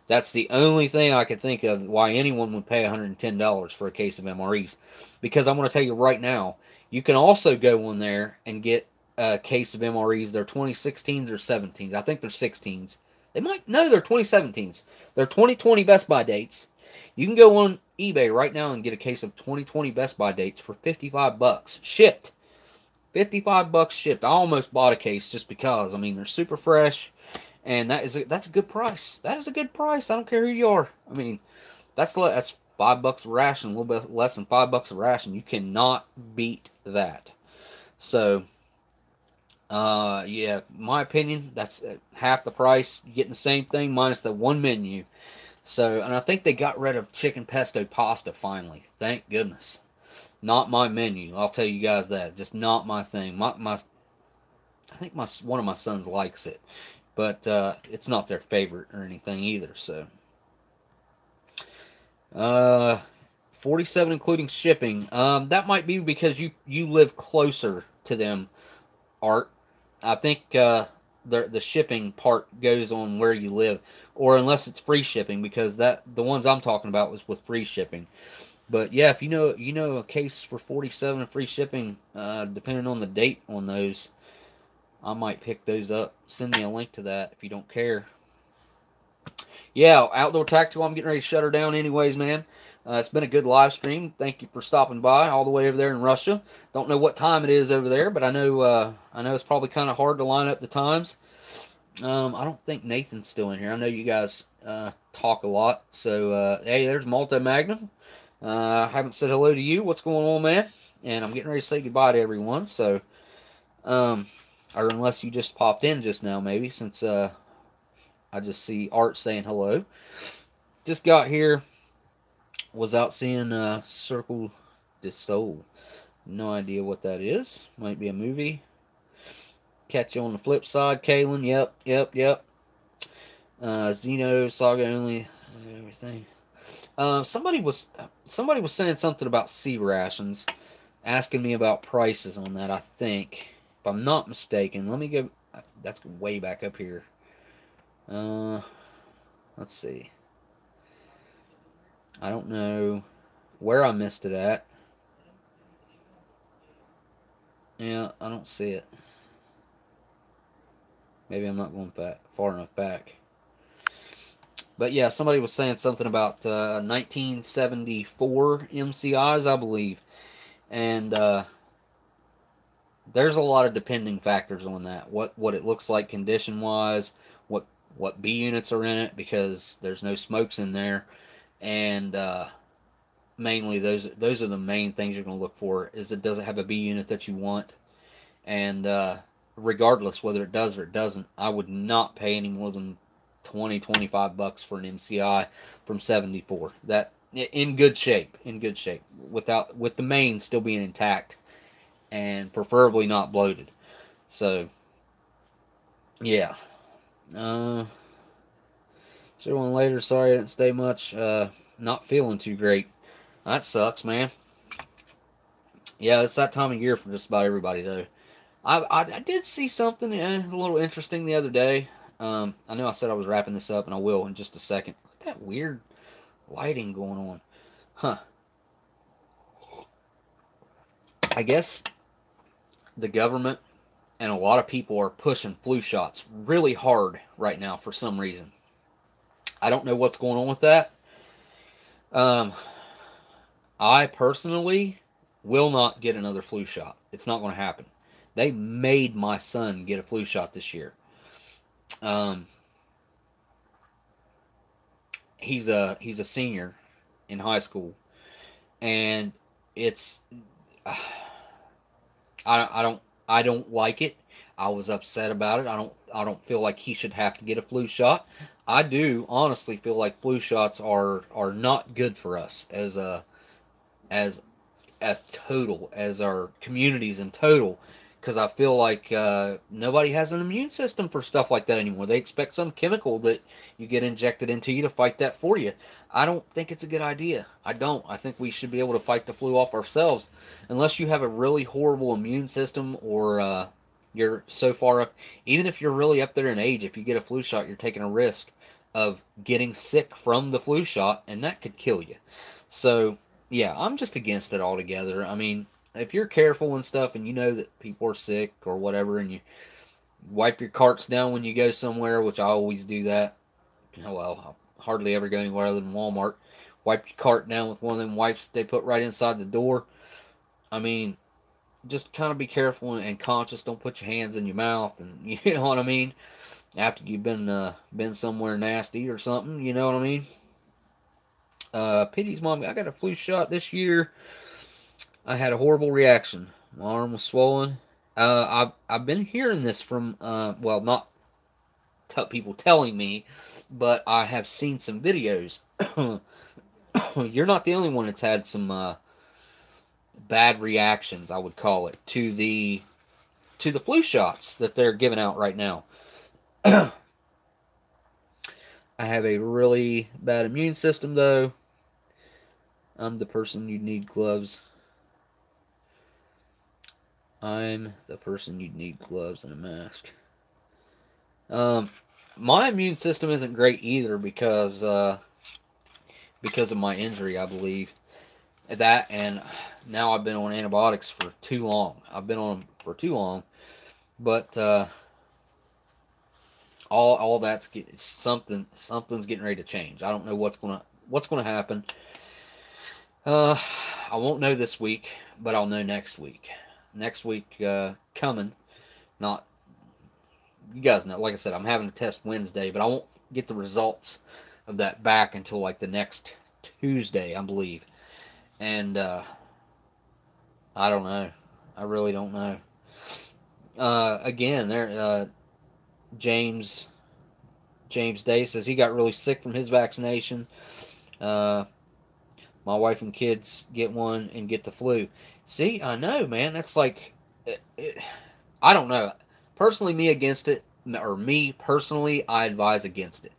That's the only thing I could think of why anyone would pay $110 for a case of MREs. Because I'm going to tell you right now, you can also go on there and get a case of MREs. They're 2016s or 17s. I think they're 16s. They're 2017s. They're 2020 Best Buy dates. You can go on eBay right now and get a case of 2020 Best Buy dates for $55 shipped. $55 shipped. I almost bought a case just because. I mean, they're super fresh, and that's a good price. That is a good price. I don't care who you are. I mean, that's $5 a ration, a little bit less than $5 a ration. You cannot beat that. So, yeah, my opinion, that's half the price. You're getting the same thing minus the one menu. So, and I think they got rid of chicken pesto pasta finally. Thank goodness. Not my menu. I'll tell you guys that. Just not my thing. I think one of my sons likes it, but it's not their favorite or anything either. So, 47 including shipping. That might be because you live closer to them, Art. I think the shipping part goes on where you live, or unless it's free shipping, because the ones I'm talking about was with free shipping. But yeah, if you know a case for 47 free shipping, depending on the date on those, I might pick those up. Send me a link to that if you don't care. Yeah, Outdoor Tactical, I'm getting ready to shut her down anyways, man. It's been a good live stream. Thank you for stopping by all the way over there in Russia. Don't know what time it is over there, but I know it's probably kind of hard to line up the times. I don't think Nathan's still in here. I know you guys talk a lot. So, hey, there's Malta Magnum. I haven't said hello to you. What's going on, man? And I'm getting ready to say goodbye to everyone. So, or unless you just popped in just now, maybe, since I just see Art saying hello. Just got here. Was out seeing Circle du Soleil. No idea what that is. Might be a movie. Catch you on the flip side, Kaylin. Yep. Xeno Saga only. Everything. Somebody was saying something about sea rations, asking me about prices on that. I think, if I'm not mistaken, let me go. That's way back up here. Let's see. I don't know where I missed it at. Yeah, I don't see it. Maybe I'm not going far enough back. But yeah, somebody was saying something about 1974 MCIs, I believe. And there's a lot of depending factors on that. What it looks like condition wise, what B units are in it, because there's no smokes in there, and mainly those are the main things you're going to look for. Is it, does it have a B unit that you want? And regardless whether it does or it doesn't, I would not pay any more than 20-25 bucks for an MCI from 74. That in good shape, with the main still being intact, and preferably not bloated. So, yeah. See one later. Sorry I didn't stay much. Not feeling too great. That sucks, man. Yeah, it's that time of year for just about everybody, though. I did see something a little interesting the other day. I know I said I was wrapping this up, and I will in just a second. Look at that weird lighting going on. Huh. I guess the government and a lot of people are pushing flu shots really hard right now for some reason. I don't know what's going on with that. I personally will not get another flu shot. It's not going to happen. They made my son get a flu shot this year. He's a senior in high school, and it's I don't like it. I was upset about it. I don't feel like he should have to get a flu shot. I do honestly feel like flu shots are not good for us as a total, as our communities in total, because I feel like nobody has an immune system for stuff like that anymore. They expect some chemical that you get injected into you to fight that for you. I don't think it's a good idea. I don't. I think we should be able to fight the flu off ourselves, unless you have a really horrible immune system, or you're so far up. Even if you're really up there in age, if you get a flu shot, you're taking a risk of getting sick from the flu shot, and that could kill you. So yeah, I'm just against it altogether. I mean, if you're careful and stuff, and you know that people are sick or whatever, and you wipe your carts down when you go somewhere, which I always do that. Well, I hardly ever go anywhere other than Walmart. Wipe your cart down with one of them wipes they put right inside the door. I mean, just kind of be careful and conscious. Don't put your hands in your mouth, and you know what I mean. After you've been somewhere nasty or something, you know what I mean. Pity's mom, I got a flu shot this year. I had a horrible reaction. My arm was swollen. I've been hearing this from well, not people telling me, but I have seen some videos. You're not the only one that's had some bad reactions, I would call it, to the flu shots that they're giving out right now. I have a really bad immune system, though. I'm the person you need gloves. I'm the person you'd need gloves and a mask. My immune system isn't great either because of my injury, I believe. That, and now I've been on antibiotics for too long. I've been on them for too long, but all that's something's getting ready to change. I don't know what's gonna happen. I won't know this week, but I'll know next week. Next week coming, not, you guys know, like I said, I'm having a test Wednesday, but I won't get the results of that back until like the next Tuesday, I believe. And I don't know. I really don't know. Again, James Day says he got really sick from his vaccination. My wife and kids get one and get the flu. See, I know, man. That's like, I don't know. Personally, me personally, I advise against it.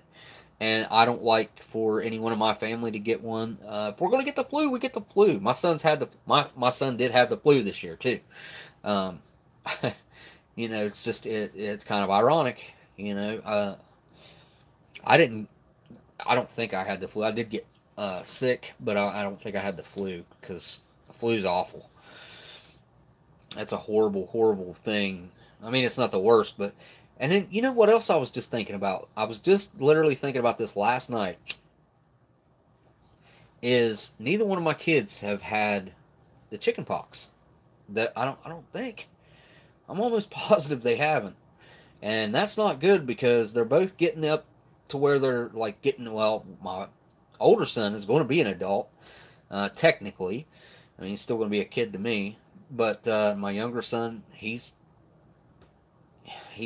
And I don't like for anyone in my family to get one. If we're gonna get the flu, we get the flu. My son did have the flu this year too. Um, it's just it's kind of ironic. I didn't. I don't think I had the flu. I did get sick, but I don't think I had the flu because the flu's awful. That's a horrible, horrible thing. I mean, it's not the worst, but and then you know what else I was just thinking about? I was just literally thinking about this last night. Is neither one of my kids have had the chicken pox. That I don't think. I'm almost positive they haven't. And that's not good because they're both getting up to where they're like getting, well, my older son is going to be an adult, technically. I mean, he's still going to be a kid to me. But my younger son, he's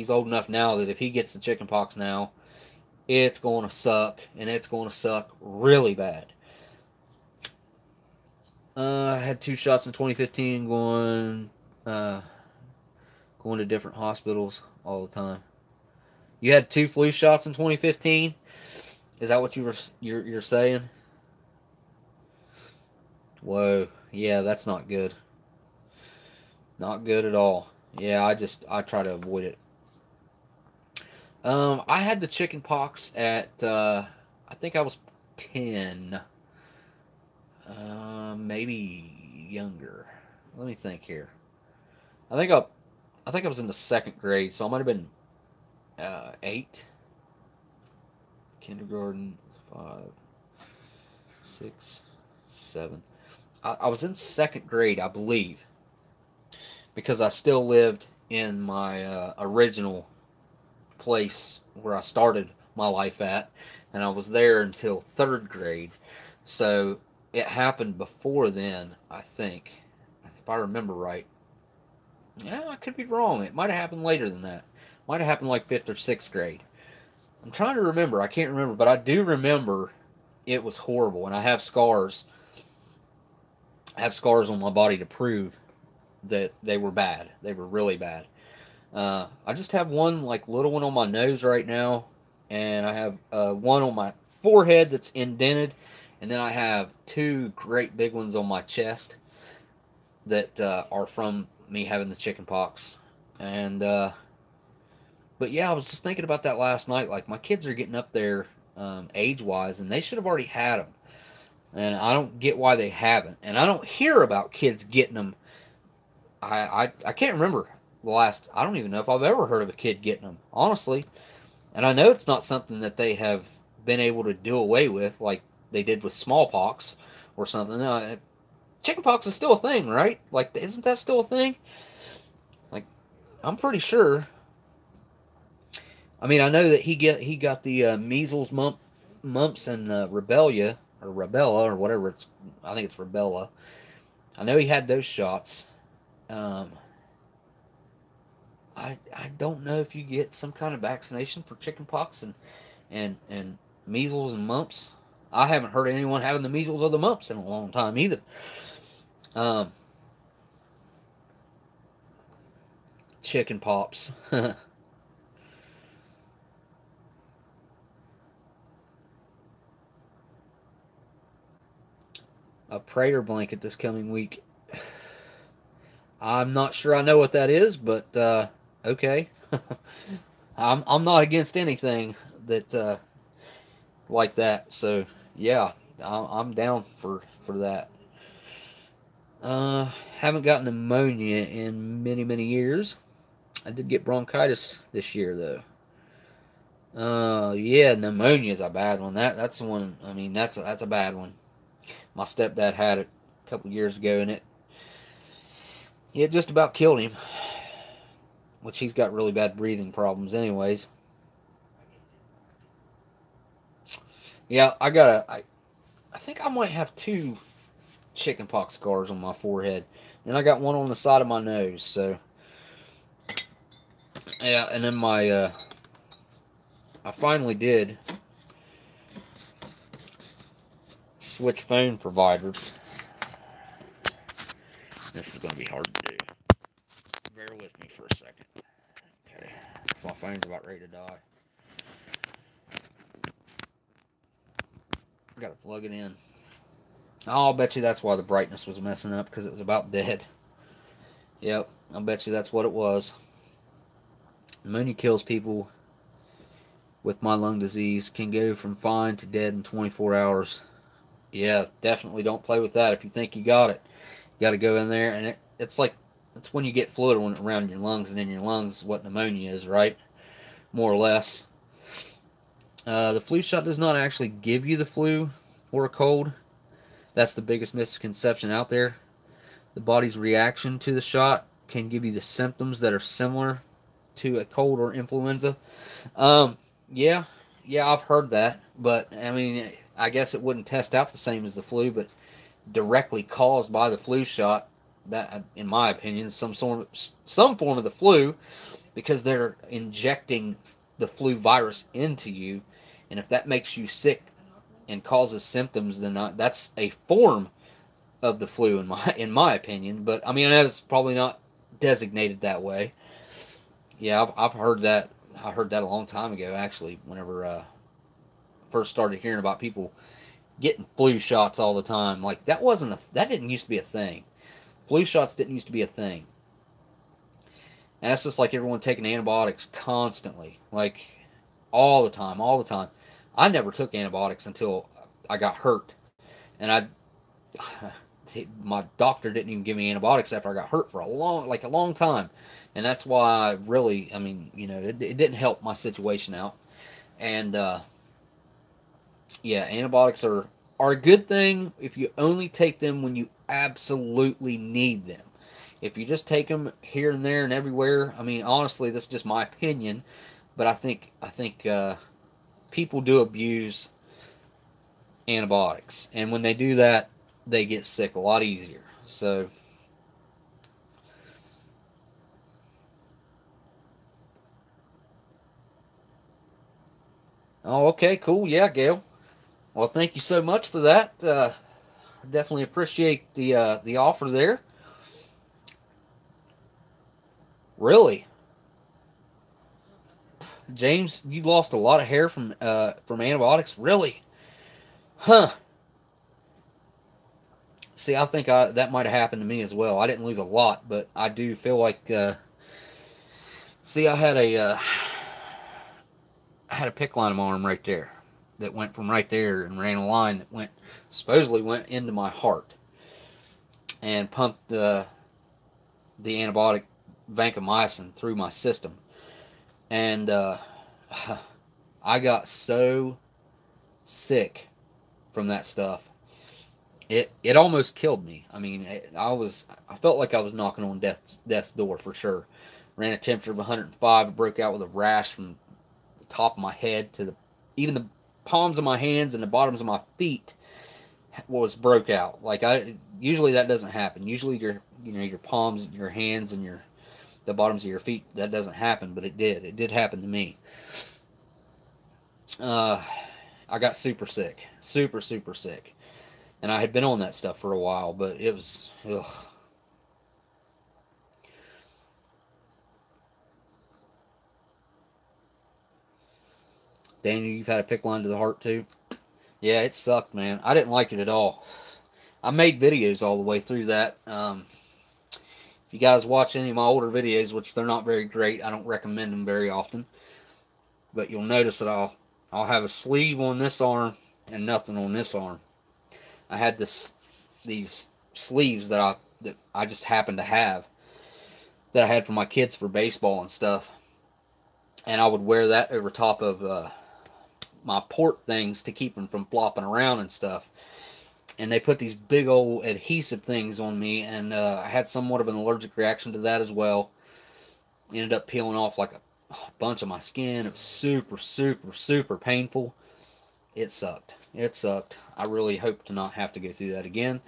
old enough now that if he gets the chicken pox now, it's going to suck, and it's going to suck really bad. I had 2 shots in 2015 going to different hospitals all the time. You had 2 flu shots in 2015? Is that what you're saying? Whoa. Yeah, that's not good. Not good at all. Yeah, I try to avoid it. I had the chicken pox at I think I was 10. Maybe younger. Let me think here. I think I I think I was in the second grade, so I might have been 8. Kindergarten, 5, 6, 7. I was in second grade, I believe, because I still lived in my original place where I started my life at, and I was there until third grade. So it happened before then, I think, if I remember right. Yeah, I could be wrong. It might have happened later than that. Might have happened like fifth or sixth grade. I'm trying to remember. I can't remember, but I do remember it was horrible, and I have scars. I have scars on my body to prove that they were bad. They were really bad. I just have one like little one on my nose right now, and I have one on my forehead that's indented, and then I have 2 great big ones on my chest that are from me having the chicken pox. And but yeah, I was just thinking about that last night. Like, my kids are getting up there age wise, and they should have already had them. And I don't get why they haven't. And I don't hear about kids getting them. I can't remember the last. I don't even know if I've ever heard of a kid getting them, honestly. And I know it's not something that they have been able to do away with, like they did with smallpox or something. Chickenpox is still a thing, right? Like, isn't that still a thing? Like, I'm pretty sure. I mean, I know that he got the measles, mumps, and rubella, or whatever it's. I think it's rubella. I know he had those shots. Um, I don't know if you get some kind of vaccination for chickenpox and measles and mumps. I haven't heard of anyone having the measles or the mumps in a long time either. Chicken pops. A prayer blanket this coming week. I'm not sure I know what that is, but okay. I'm not against anything that like that. So yeah, I'm down for that. Haven't gotten pneumonia in many years. I did get bronchitis this year though. Yeah, pneumonia is a bad one. That's the one. I mean, that's a bad one. My stepdad had it a couple years ago, and it just about killed him. Which, he's got really bad breathing problems, anyways. Yeah, I think I might have 2 chickenpox scars on my forehead. Then I got one on the side of my nose. So yeah, and then I finally did switch phone providers. This is going to be hard to do. Bear with me for a second. Okay, so my phone's about ready to die. I gotta plug it in. I'll bet you that's why the brightness was messing up, because it was about dead. Yep, I'll bet you that's what it was. Pneumonia kills people with my lung disease. Can go from fine to dead in 24 hours. Yeah, definitely don't play with that if you think you got it. You got to go in there, and it's like that's when you get fluid around your lungs, and in your lungs what pneumonia is, right? More or less. The flu shot does not actually give you the flu or a cold. That's the biggest misconception out there. The body's reaction to the shot can give you the symptoms that are similar to a cold or influenza. Um, yeah, yeah, I've heard that, but I mean, I guess it wouldn't test out the same as the flu, but directly caused by the flu shot, that, in my opinion, is some form of the flu, because they're injecting the flu virus into you, and if that makes you sick and causes symptoms, then that's a form of the flu in my opinion. But I mean, it's probably not designated that way. Yeah, I've heard that. I heard that a long time ago, actually. Whenever first started hearing about people getting flu shots all the time, like that didn't used to be a thing. Flu shots didn't used to be a thing. And that's just like everyone taking antibiotics constantly, like all the time, all the time. I never took antibiotics until I got hurt, and my doctor didn't even give me antibiotics after I got hurt for a long time, and that's why really, I mean, it didn't help my situation out, and yeah, antibiotics are a good thing if you only take them when you absolutely need them. If you just take them here and there and everywhere, I mean, honestly, this is just my opinion, but I think people do abuse antibiotics, and when they do that, they get sick a lot easier. So, oh, okay, cool, yeah, Gail. Well, thank you so much for that. I definitely appreciate the offer there. Really, James, you lost a lot of hair from antibiotics. Really, huh? See, I think that might have happened to me as well. I didn't lose a lot, but I do feel like. See, I had a pick line in my arm right there that went from right there and ran a line that supposedly went into my heart and pumped the antibiotic vancomycin through my system. And I got so sick from that stuff. It almost killed me. I mean, I felt like I was knocking on death's door for sure. Ran a temperature of 105. Broke out with a rash from the top of my head to even the palms of my hands and the bottoms of my feet was broke out. Like, usually that doesn't happen. Usually your palms, your hands, and the bottoms of your feet, that doesn't happen, but it did. It did happen to me. I got super sick, super sick, and I had been on that stuff for a while, but it was, ugh. Daniel, you've had a pick line to the heart too? Yeah, it sucked, man. I didn't like it at all. I made videos all the way through that. If you guys watch any of my older videos, which they're not very great, I don't recommend them very often, but you'll notice that I'll have a sleeve on this arm and nothing on this arm. I had these sleeves that I just happened to have, that I had for my kids for baseball and stuff, and I would wear that over top of my port things to keep them from flopping around and stuff. And they put these big old adhesive things on me, and I had somewhat of an allergic reaction to that as well. Ended up peeling off like a bunch of my skin. It was super painful. It sucked. It sucked. I really hope to not have to go through that again.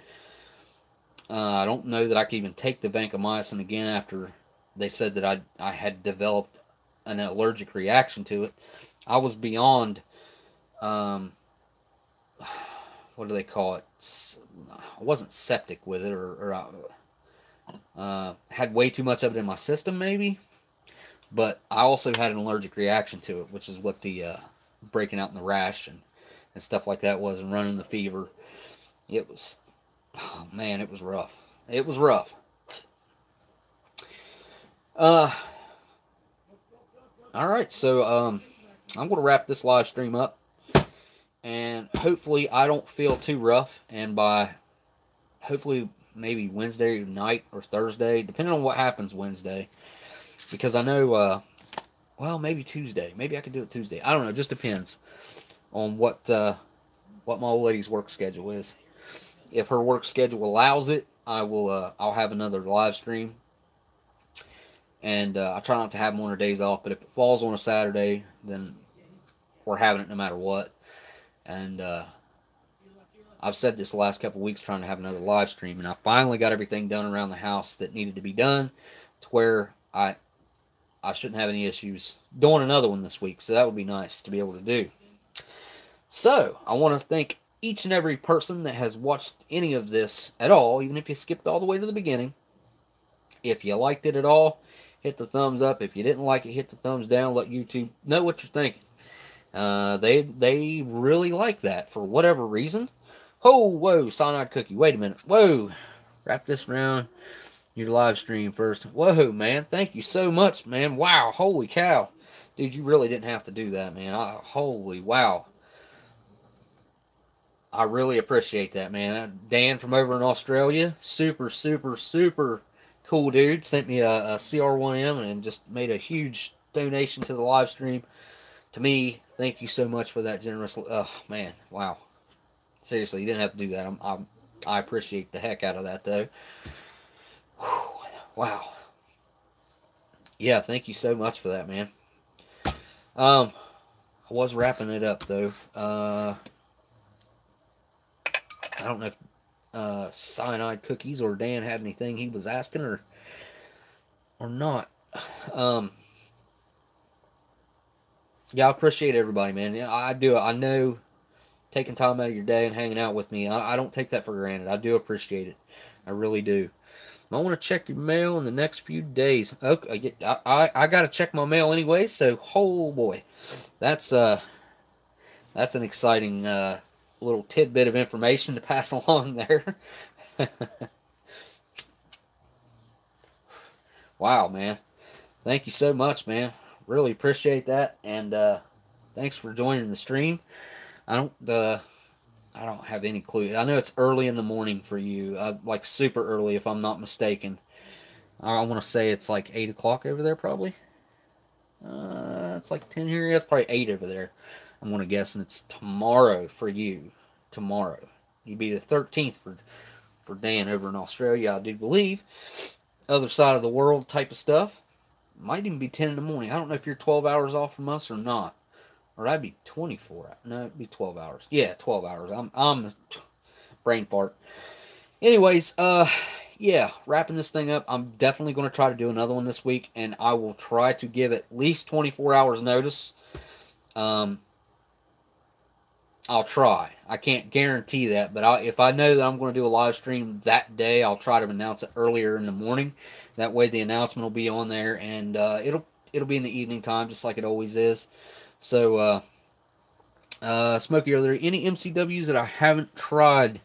I don't know that I could even take the vancomycin again after they said that I had developed an allergic reaction to it. I was beyond, what do they call it? I wasn't septic with it, or had way too much of it in my system, maybe. But I also had an allergic reaction to it, which is what the breaking out in the rash and stuff like that was, and running the fever. It was, oh man, it was rough. It was rough. All right, so I'm going to wrap this live stream up, and hopefully I don't feel too rough, and by hopefully maybe Wednesday night or Thursday, depending on what happens Wednesday. Because I know, well, maybe Tuesday. Maybe I could do it Tuesday. I don't know. It just depends on what my old lady's work schedule is. If her work schedule allows it, I'll have another live stream. And I try not to have them on her days off. But if it falls on a Saturday, then we're having it no matter what. And I've said this the last couple of weeks, trying to have another live stream, and I finally got everything done around the house that needed to be done, to where I shouldn't have any issues doing another one this week. So that would be nice to be able to do. So I want to thank each and every person that has watched any of this at all, even if you skipped all the way to the beginning. If you liked it at all, hit the thumbs up. If you didn't like it, hit the thumbs down. Let YouTube know what you're thinking. They really like that for whatever reason. Oh, whoa, cyanide cookie. Wait a minute. Whoa. Wrap this around your live stream first. Whoa, man. Thank you so much, man. Wow. Holy cow. Dude, you really didn't have to do that, man. Holy wow. I really appreciate that, man. Dan from over in Australia. Super, super, super cool dude. Sent me a CR1M and just made a huge donation to the live stream. To me, thank you so much for that generous... Oh, man. Wow. Seriously, you didn't have to do that. I appreciate the heck out of that, though. Whew, wow. Yeah, thank you so much for that, man. I was wrapping it up, though. I don't know if cyanide cookies or Dan had anything he was asking or not. Yeah, I appreciate everybody, man. Yeah, I do. I know taking time out of your day and hanging out with me, I don't take that for granted. I do appreciate it. I really do. I want to check your mail in the next few days. Okay, I got to check my mail anyway, so, oh boy. That's an exciting little tidbit of information to pass along there. Wow, man. Thank you so much, man. Really appreciate that, and thanks for joining the stream. I don't have any clue. I know it's early in the morning for you, like super early if I'm not mistaken. I want to say it's like 8 o'clock over there, probably. It's like 10 here. Yeah, it's probably 8 over there. I'm going to guess, and it's tomorrow for you. Tomorrow. You'd be the 13th for Dan over in Australia, I do believe. Other side of the world type of stuff. Might even be 10 in the morning. I don't know if you're 12 hours off from us or not. Or that'd be 24. No, it'd be 12 hours. Yeah, 12 hours. I'm a brain fart. Anyways, yeah, wrapping this thing up. I'm definitely going to try to do another one this week, and I will try to give at least 24 hours notice. I'll try. I can't guarantee that, but if I know that I'm going to do a live stream that day, I'll try to announce it earlier in the morning. That way the announcement will be on there, and it'll be in the evening time, just like it always is. So, Smokey, are there any MCWs that I haven't tried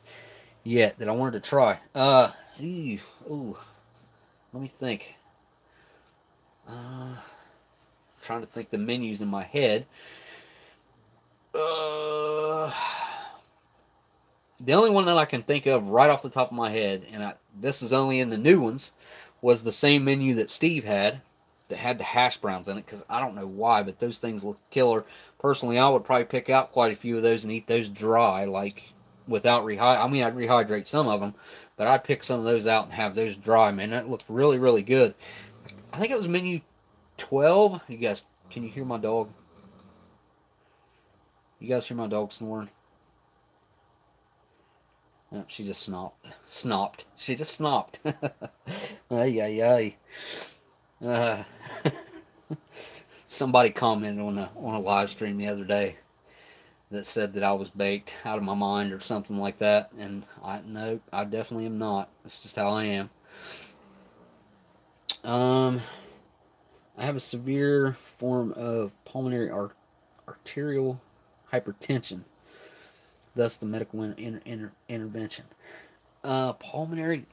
yet that I wanted to try? Ooh, let me think. Trying to think the menus in my head. The only one that I can think of right off the top of my head, and this is only in the new ones, was the same menu that Steve had, that had the hash browns in it, because I don't know why, but those things look killer. Personally, I would probably pick out quite a few of those and eat those dry, like, without I mean, I'd rehydrate some of them, but I'd pick some of those out and have those dry, man. That looked really, really good. I think it was menu 12. You guys, can you hear my dog? You guys hear my dog snoring? Oh, she just snopped. She just snopped. Ay, ay, ay. Somebody commented on a live stream the other day that said that I was baked out of my mind or something like that, and no, I definitely am not. That's just how I am. I have a severe form of pulmonary arterial hypertension, thus the medical intervention. Pulmonary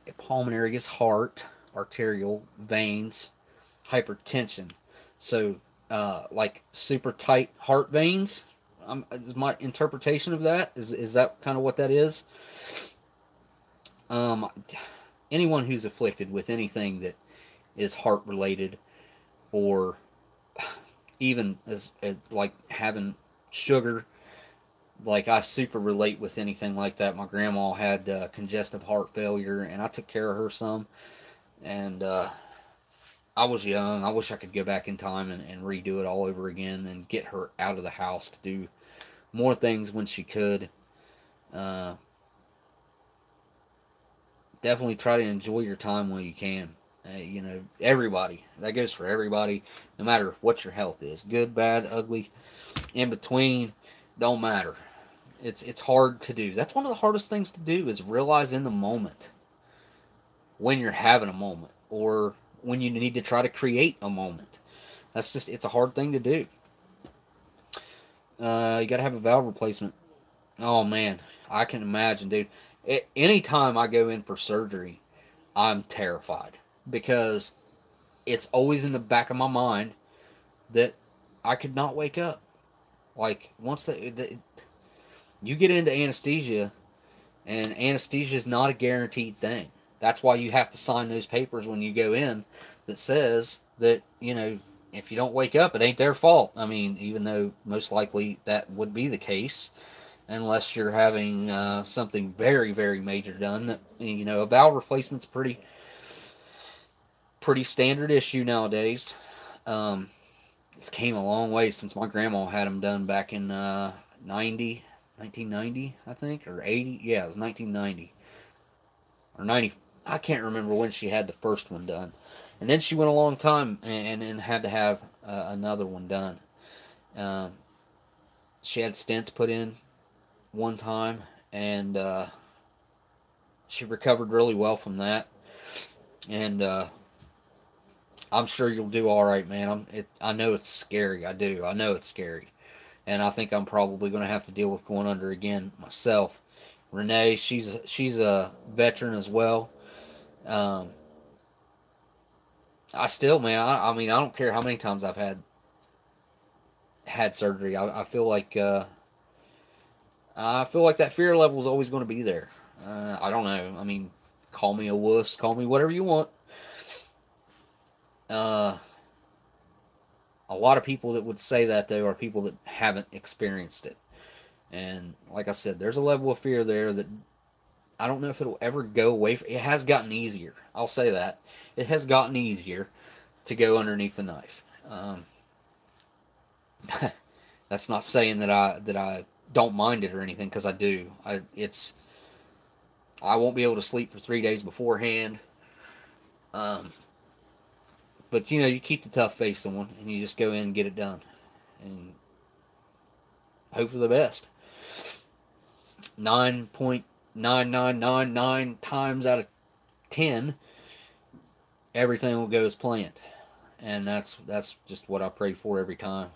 is heart, arterial, veins, hypertension. So, like super tight heart veins. Is my interpretation of that? Is that kind of what that is? anyone who's afflicted with anything that is heart related, or even as like having sugar. Like, I super relate with anything like that. My grandma had congestive heart failure, and I took care of her some. And I was young. I wish I could go back in time and redo it all over again and get her out of the house to do more things when she could. Uh, Definitely try to enjoy your time while you can. You know, everybody. That goes for everybody, no matter what your health is. Good, bad, ugly, in between, don't matter. It's hard to do. That's one of the hardest things to do, is realize in the moment when you're having a moment, or when you need to try to create a moment. It's a hard thing to do. You got to have a valve replacement. Oh man, I can imagine, dude. Anytime I go in for surgery, I'm terrified, because it's always in the back of my mind that I could not wake up. Like, once you get into anesthesia, and anesthesia is not a guaranteed thing. That's why you have to sign those papers when you go in that says that, you know, if you don't wake up, it ain't their fault. I mean, even though most likely that would be the case, unless you're having something very, very major done. That, you know, a valve replacement's pretty standard issue nowadays. It's came a long way since my grandma had them done back in 1990, I think, or 80. Yeah, it was 1990 or 90. I can't remember when she had the first one done, and then she went a long time and had to have another one done. She had stents put in one time, and she recovered really well from that. And I'm sure you'll do all right, man. I know it's scary. I do. I know it's scary, and I think I'm probably going to have to deal with going under again myself. Renee, she's a veteran as well. I still, man. I mean, I don't care how many times I've had surgery. I feel like that fear level is always going to be there. I don't know. I mean, call me a wuss, call me whatever you want. A lot of people that would say that, though, are people that haven't experienced it. And like I said, there's a level of fear there that I don't know if it'll ever go away. It has gotten easier. I'll say that. It has gotten easier to go underneath the knife. That's not saying that I don't mind it or anything, because I do. I won't be able to sleep for 3 days beforehand. But, you know, you keep the tough face on, and you just go in and get it done. And hope for the best. 9.9999 times out of 10, everything will go as planned. And that's just what I pray for every time.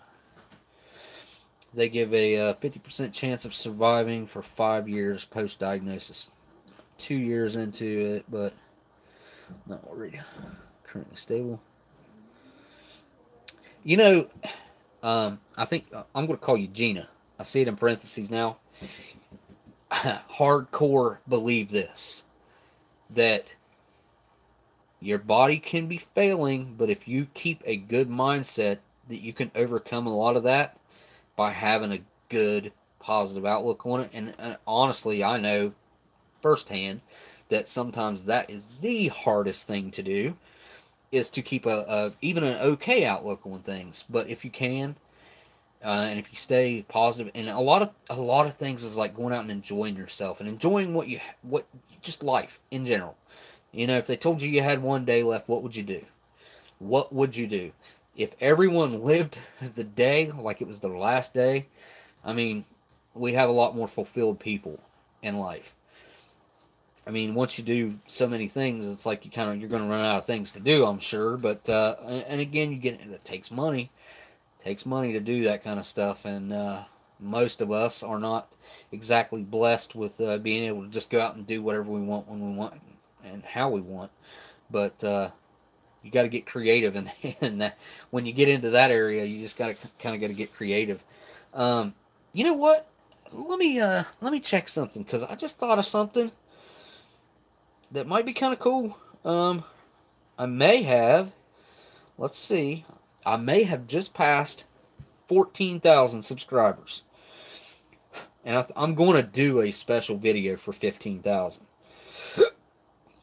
They give a 50% chance of surviving for 5 years post-diagnosis. 2 years into it, but not already. Currently stable. You know, I think I'm going to call you Gina. I see it in parentheses now. Hardcore believe this, that your body can be failing, but if you keep a good mindset, that you can overcome a lot of that by having a good, positive outlook on it. And honestly, I know firsthand that sometimes that is the hardest thing to do, is to keep even an okay outlook on things. But if you can, and if you stay positive, and a lot of things is like going out and enjoying yourself and enjoying just life in general. You know, if they told you you had 1 day left, what would you do? What would you do? If everyone lived the day like it was their last day, I mean, we have a lot more fulfilled people in life. I mean, once you do so many things, it's like you're going to run out of things to do, I'm sure. But and again, it takes money. It takes money to do that kind of stuff, and most of us are not exactly blessed with being able to just go out and do whatever we want when we want and how we want. But you got to get creative, and that, when you get into that area, you just got to kind of got to get creative. You know what? Let me check something, because I just thought of something that might be kind of cool. I may have, let's see, I may have just passed 14,000 subscribers. And I'm going to do a special video for 15,000.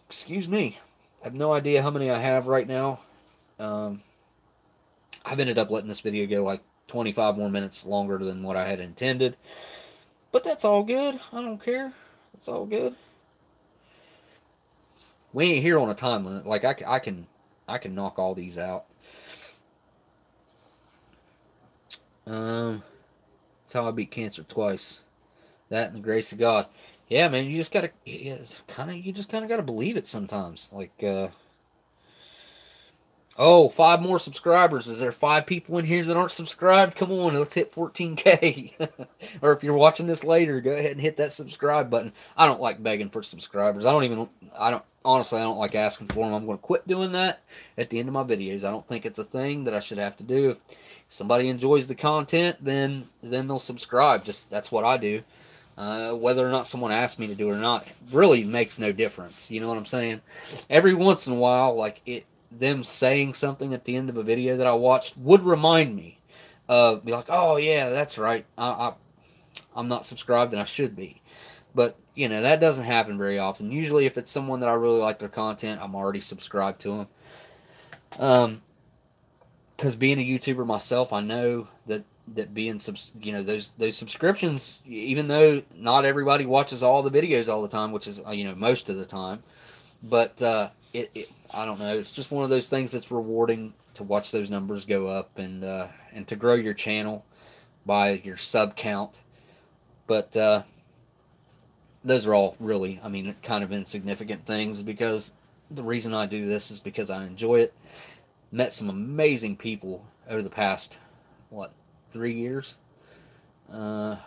Excuse me. I have no idea how many I have right now. I've ended up letting this video go like 25 more minutes longer than what I had intended. But that's all good. I don't care. It's all good. We ain't here on a time limit. Like, I can knock all these out. That's how I beat cancer twice. That and the grace of God. Yeah, man, you just gotta, you just kind of gotta believe it sometimes. Like, oh, 5 more subscribers. Is there 5 people in here that aren't subscribed? Come on, let's hit 14K. Or if you're watching this later, go ahead and hit that subscribe button. I don't like begging for subscribers. Honestly, I don't like asking for them. I'm going to quit doing that at the end of my videos. I don't think it's a thing that I should have to do. If somebody enjoys the content, then they'll subscribe. Just, that's what I do. Whether or not someone asks me to do it or not really makes no difference. You know what I'm saying? Every once in a while, like them saying something at the end of a video that I watched would remind me of, be like, oh yeah, that's right. I'm not subscribed and I should be. But, you know, that doesn't happen very often. Usually if it's someone that I really like their content, I'm already subscribed to them. Because being a YouTuber myself, I know that being, those subscriptions, even though not everybody watches all the videos all the time, which is, most of the time, but I don't know, it's just one of those things that's rewarding to watch those numbers go up and to grow your channel by your sub count. But those are all really, kind of insignificant things, because the reason I do this is because I enjoy it. Met some amazing people over the past, 3 years? Have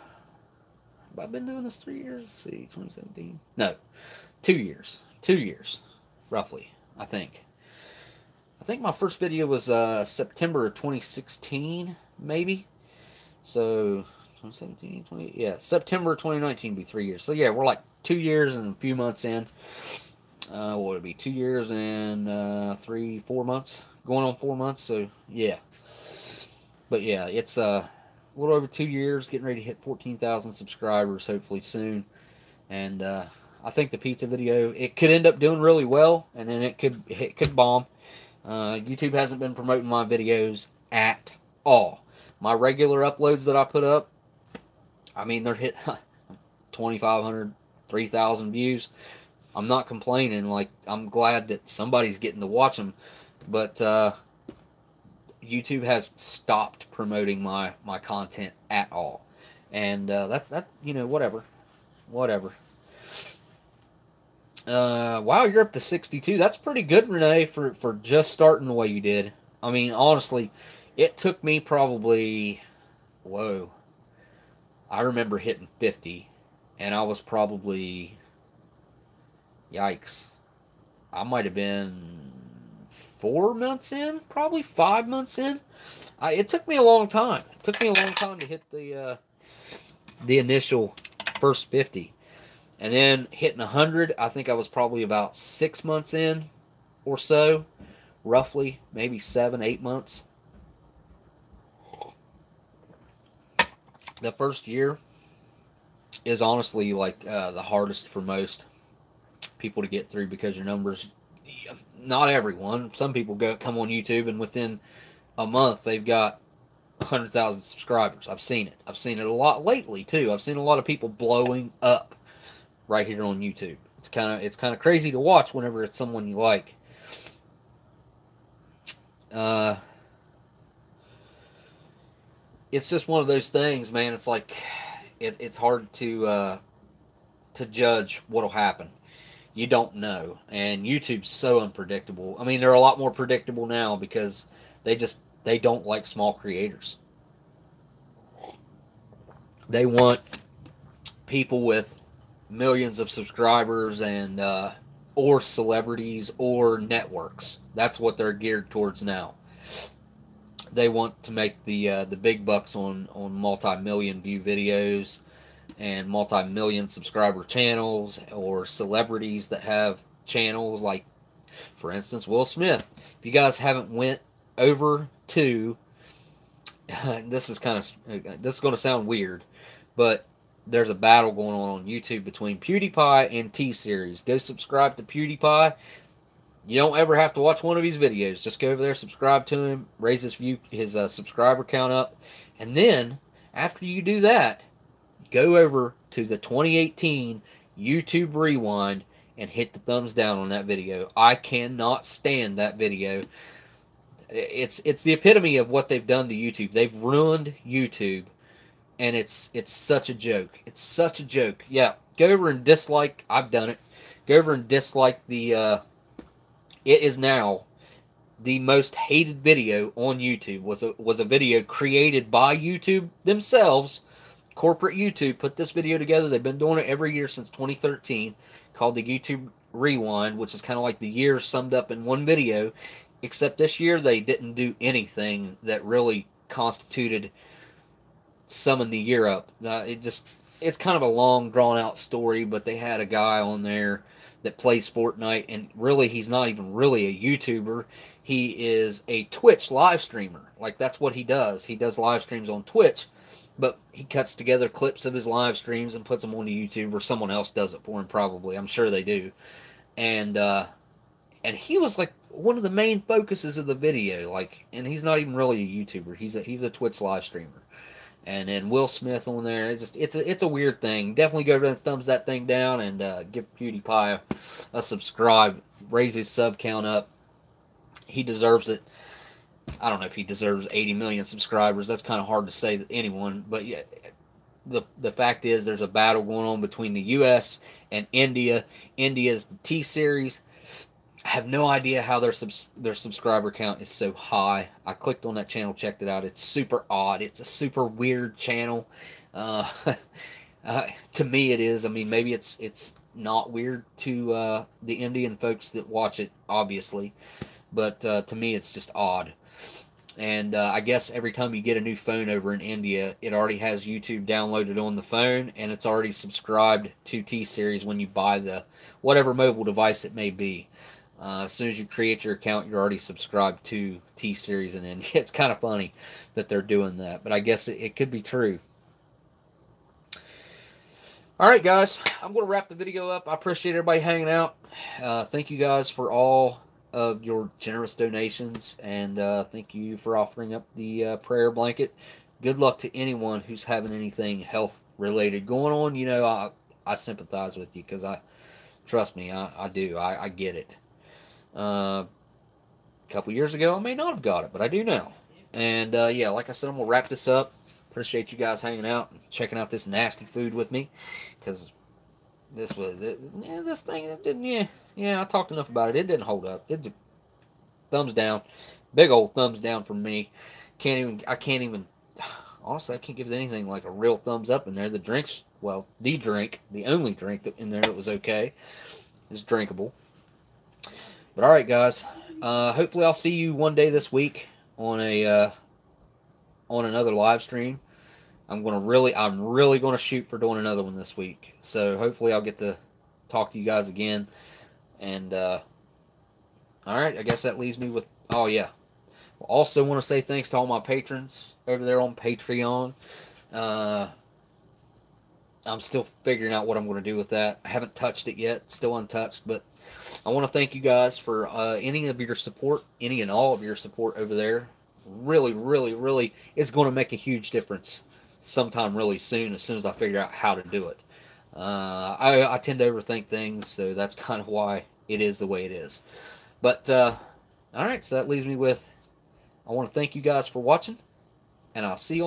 I been doing this 3 years? Let's see, 2017? No, 2 years. 2 years, roughly, I think. I think my first video was September of 2016, maybe. So, 2017, September 2019 would be 3 years. So, yeah, we're like 2 years and a few months in. What would it be? 2 years and 4 months? Going on 4 months, so, yeah. But, yeah, it's a little over 2 years, getting ready to hit 14,000 subscribers, hopefully soon. And, I think the pizza video, it could end up doing really well, and then it could bomb. YouTube hasn't been promoting my videos at all. My regular uploads that I put up, they're hit 2,500, 3,000 views. I'm not complaining. Like, I'm glad that somebody's getting to watch them, but YouTube has stopped promoting my content at all, and whatever. Wow, you're up to 62. That's pretty good, Renee, for just starting the way you did. Honestly, it took me probably, I remember hitting 50, and I was probably, yikes, I might have been 4 months in, probably 5 months in. It took me a long time. It took me a long time to hit the initial first 50. And then hitting 100, I think I was probably about 6 months in or so, roughly, maybe 7, 8 months. The first year is honestly like the hardest for most people to get through, because your numbers, not everyone, some people come on YouTube and within a month they've got 100,000 subscribers. I've seen it. I've seen it a lot lately too. I've seen a lot of people blowing up right here on YouTube. It's kind of crazy to watch whenever it's someone you like. It's just one of those things, man. It's like it's hard to judge what'll happen. You don't know, and YouTube's so unpredictable. They're a lot more predictable now because they don't like small creators. They want people with millions of subscribers and or celebrities or networks. That's what they're geared towards now. They want to make the big bucks on multi-million view videos and multi-million subscriber channels, or celebrities that have channels, like, for instance, Will Smith. If you guys haven't went over to, this is going to sound weird, but there's a battle going on YouTube between PewDiePie and T-Series. Go subscribe to PewDiePie. You don't ever have to watch one of his videos. Just go over there, subscribe to him, raise his subscriber count up, and then after you do that, go over to the 2018 YouTube Rewind and hit the thumbs down on that video. I cannot stand that video. It's the epitome of what they've done to YouTube. They've ruined YouTube, and it's such a joke. It's such a joke. Yeah, go over and dislike. I've done it. Go over and dislike the. It is now the most hated video on YouTube. Was a video created by YouTube themselves. Corporate YouTube put this video together. They've been doing it every year since 2013, called the YouTube Rewind, which is kind of like the year summed up in one video. Except this year they didn't do anything that really constituted summing the year up. It's kind of a long, drawn-out story, but they had a guy on there that plays Fortnite, and really he's not even really a YouTuber. He is a Twitch live streamer. Like, that's what he does. He does live streams on Twitch, but he cuts together clips of his live streams and puts them onto YouTube, or someone else does it for him probably. I'm sure they do. And he was like one of the main focuses of the video, like, and he's not even really a YouTuber. He's a Twitch live streamer. And then Will Smith on there. It's a weird thing. Definitely go over and thumbs that thing down and give PewDiePie a subscribe. Raise his sub count up. He deserves it. I don't know if he deserves 80 million subscribers. That's kind of hard to say to anyone. But yeah, the fact is there's a battle going on between the U.S. and India. India's the T-Series. I have no idea how their subscriber count is so high. I clicked on that channel, checked it out. It's super odd. It's a super weird channel. To me, it is. I mean, maybe it's not weird to the Indian folks that watch it, obviously. But to me, it's just odd. And I guess every time you get a new phone over in India, it already has YouTube downloaded on the phone, and it's already subscribed to T-Series when you buy the whatever mobile device it may be. As soon as you create your account, you're already subscribed to T-Series in India. It's kind of funny that they're doing that, but I guess it could be true. All right, guys, I'm going to wrap the video up. I appreciate everybody hanging out. Thank you guys for all of your generous donations, and thank you for offering up the prayer blanket. Good luck to anyone who's having anything health-related going on. You know, I sympathize with you because trust me, I do. I get it. A couple years ago, I may not have got it, but I do now. And yeah, like I said, I'm gonna wrap this up. Appreciate you guys hanging out and checking out this nasty food with me, because this thing, it didn't. Yeah, I talked enough about it. It didn't hold up. It's a thumbs down, big old thumbs down from me. I can't even. Honestly, I can't give it anything like a real thumbs up in there. The drinks, well, the only drink that in there that was okay, is drinkable. But all right, guys. Hopefully, I'll see you one day this week on another live stream. I'm really gonna shoot for doing another one this week. So hopefully, I'll get to talk to you guys again. And all right, I guess that leaves me with. Oh yeah. Also want to say thanks to all my patrons over there on Patreon. I'm still figuring out what I'm going to do with that. I haven't touched it yet, still untouched, but I want to thank you guys for any of your support, any and all of your support over there. Really, really, really, it's going to make a huge difference sometime really soon, as soon as I figure out how to do it. I tend to overthink things, so that's kind of why it is the way it is. But, all right, so that leaves me with, I want to thank you guys for watching, and I'll see you on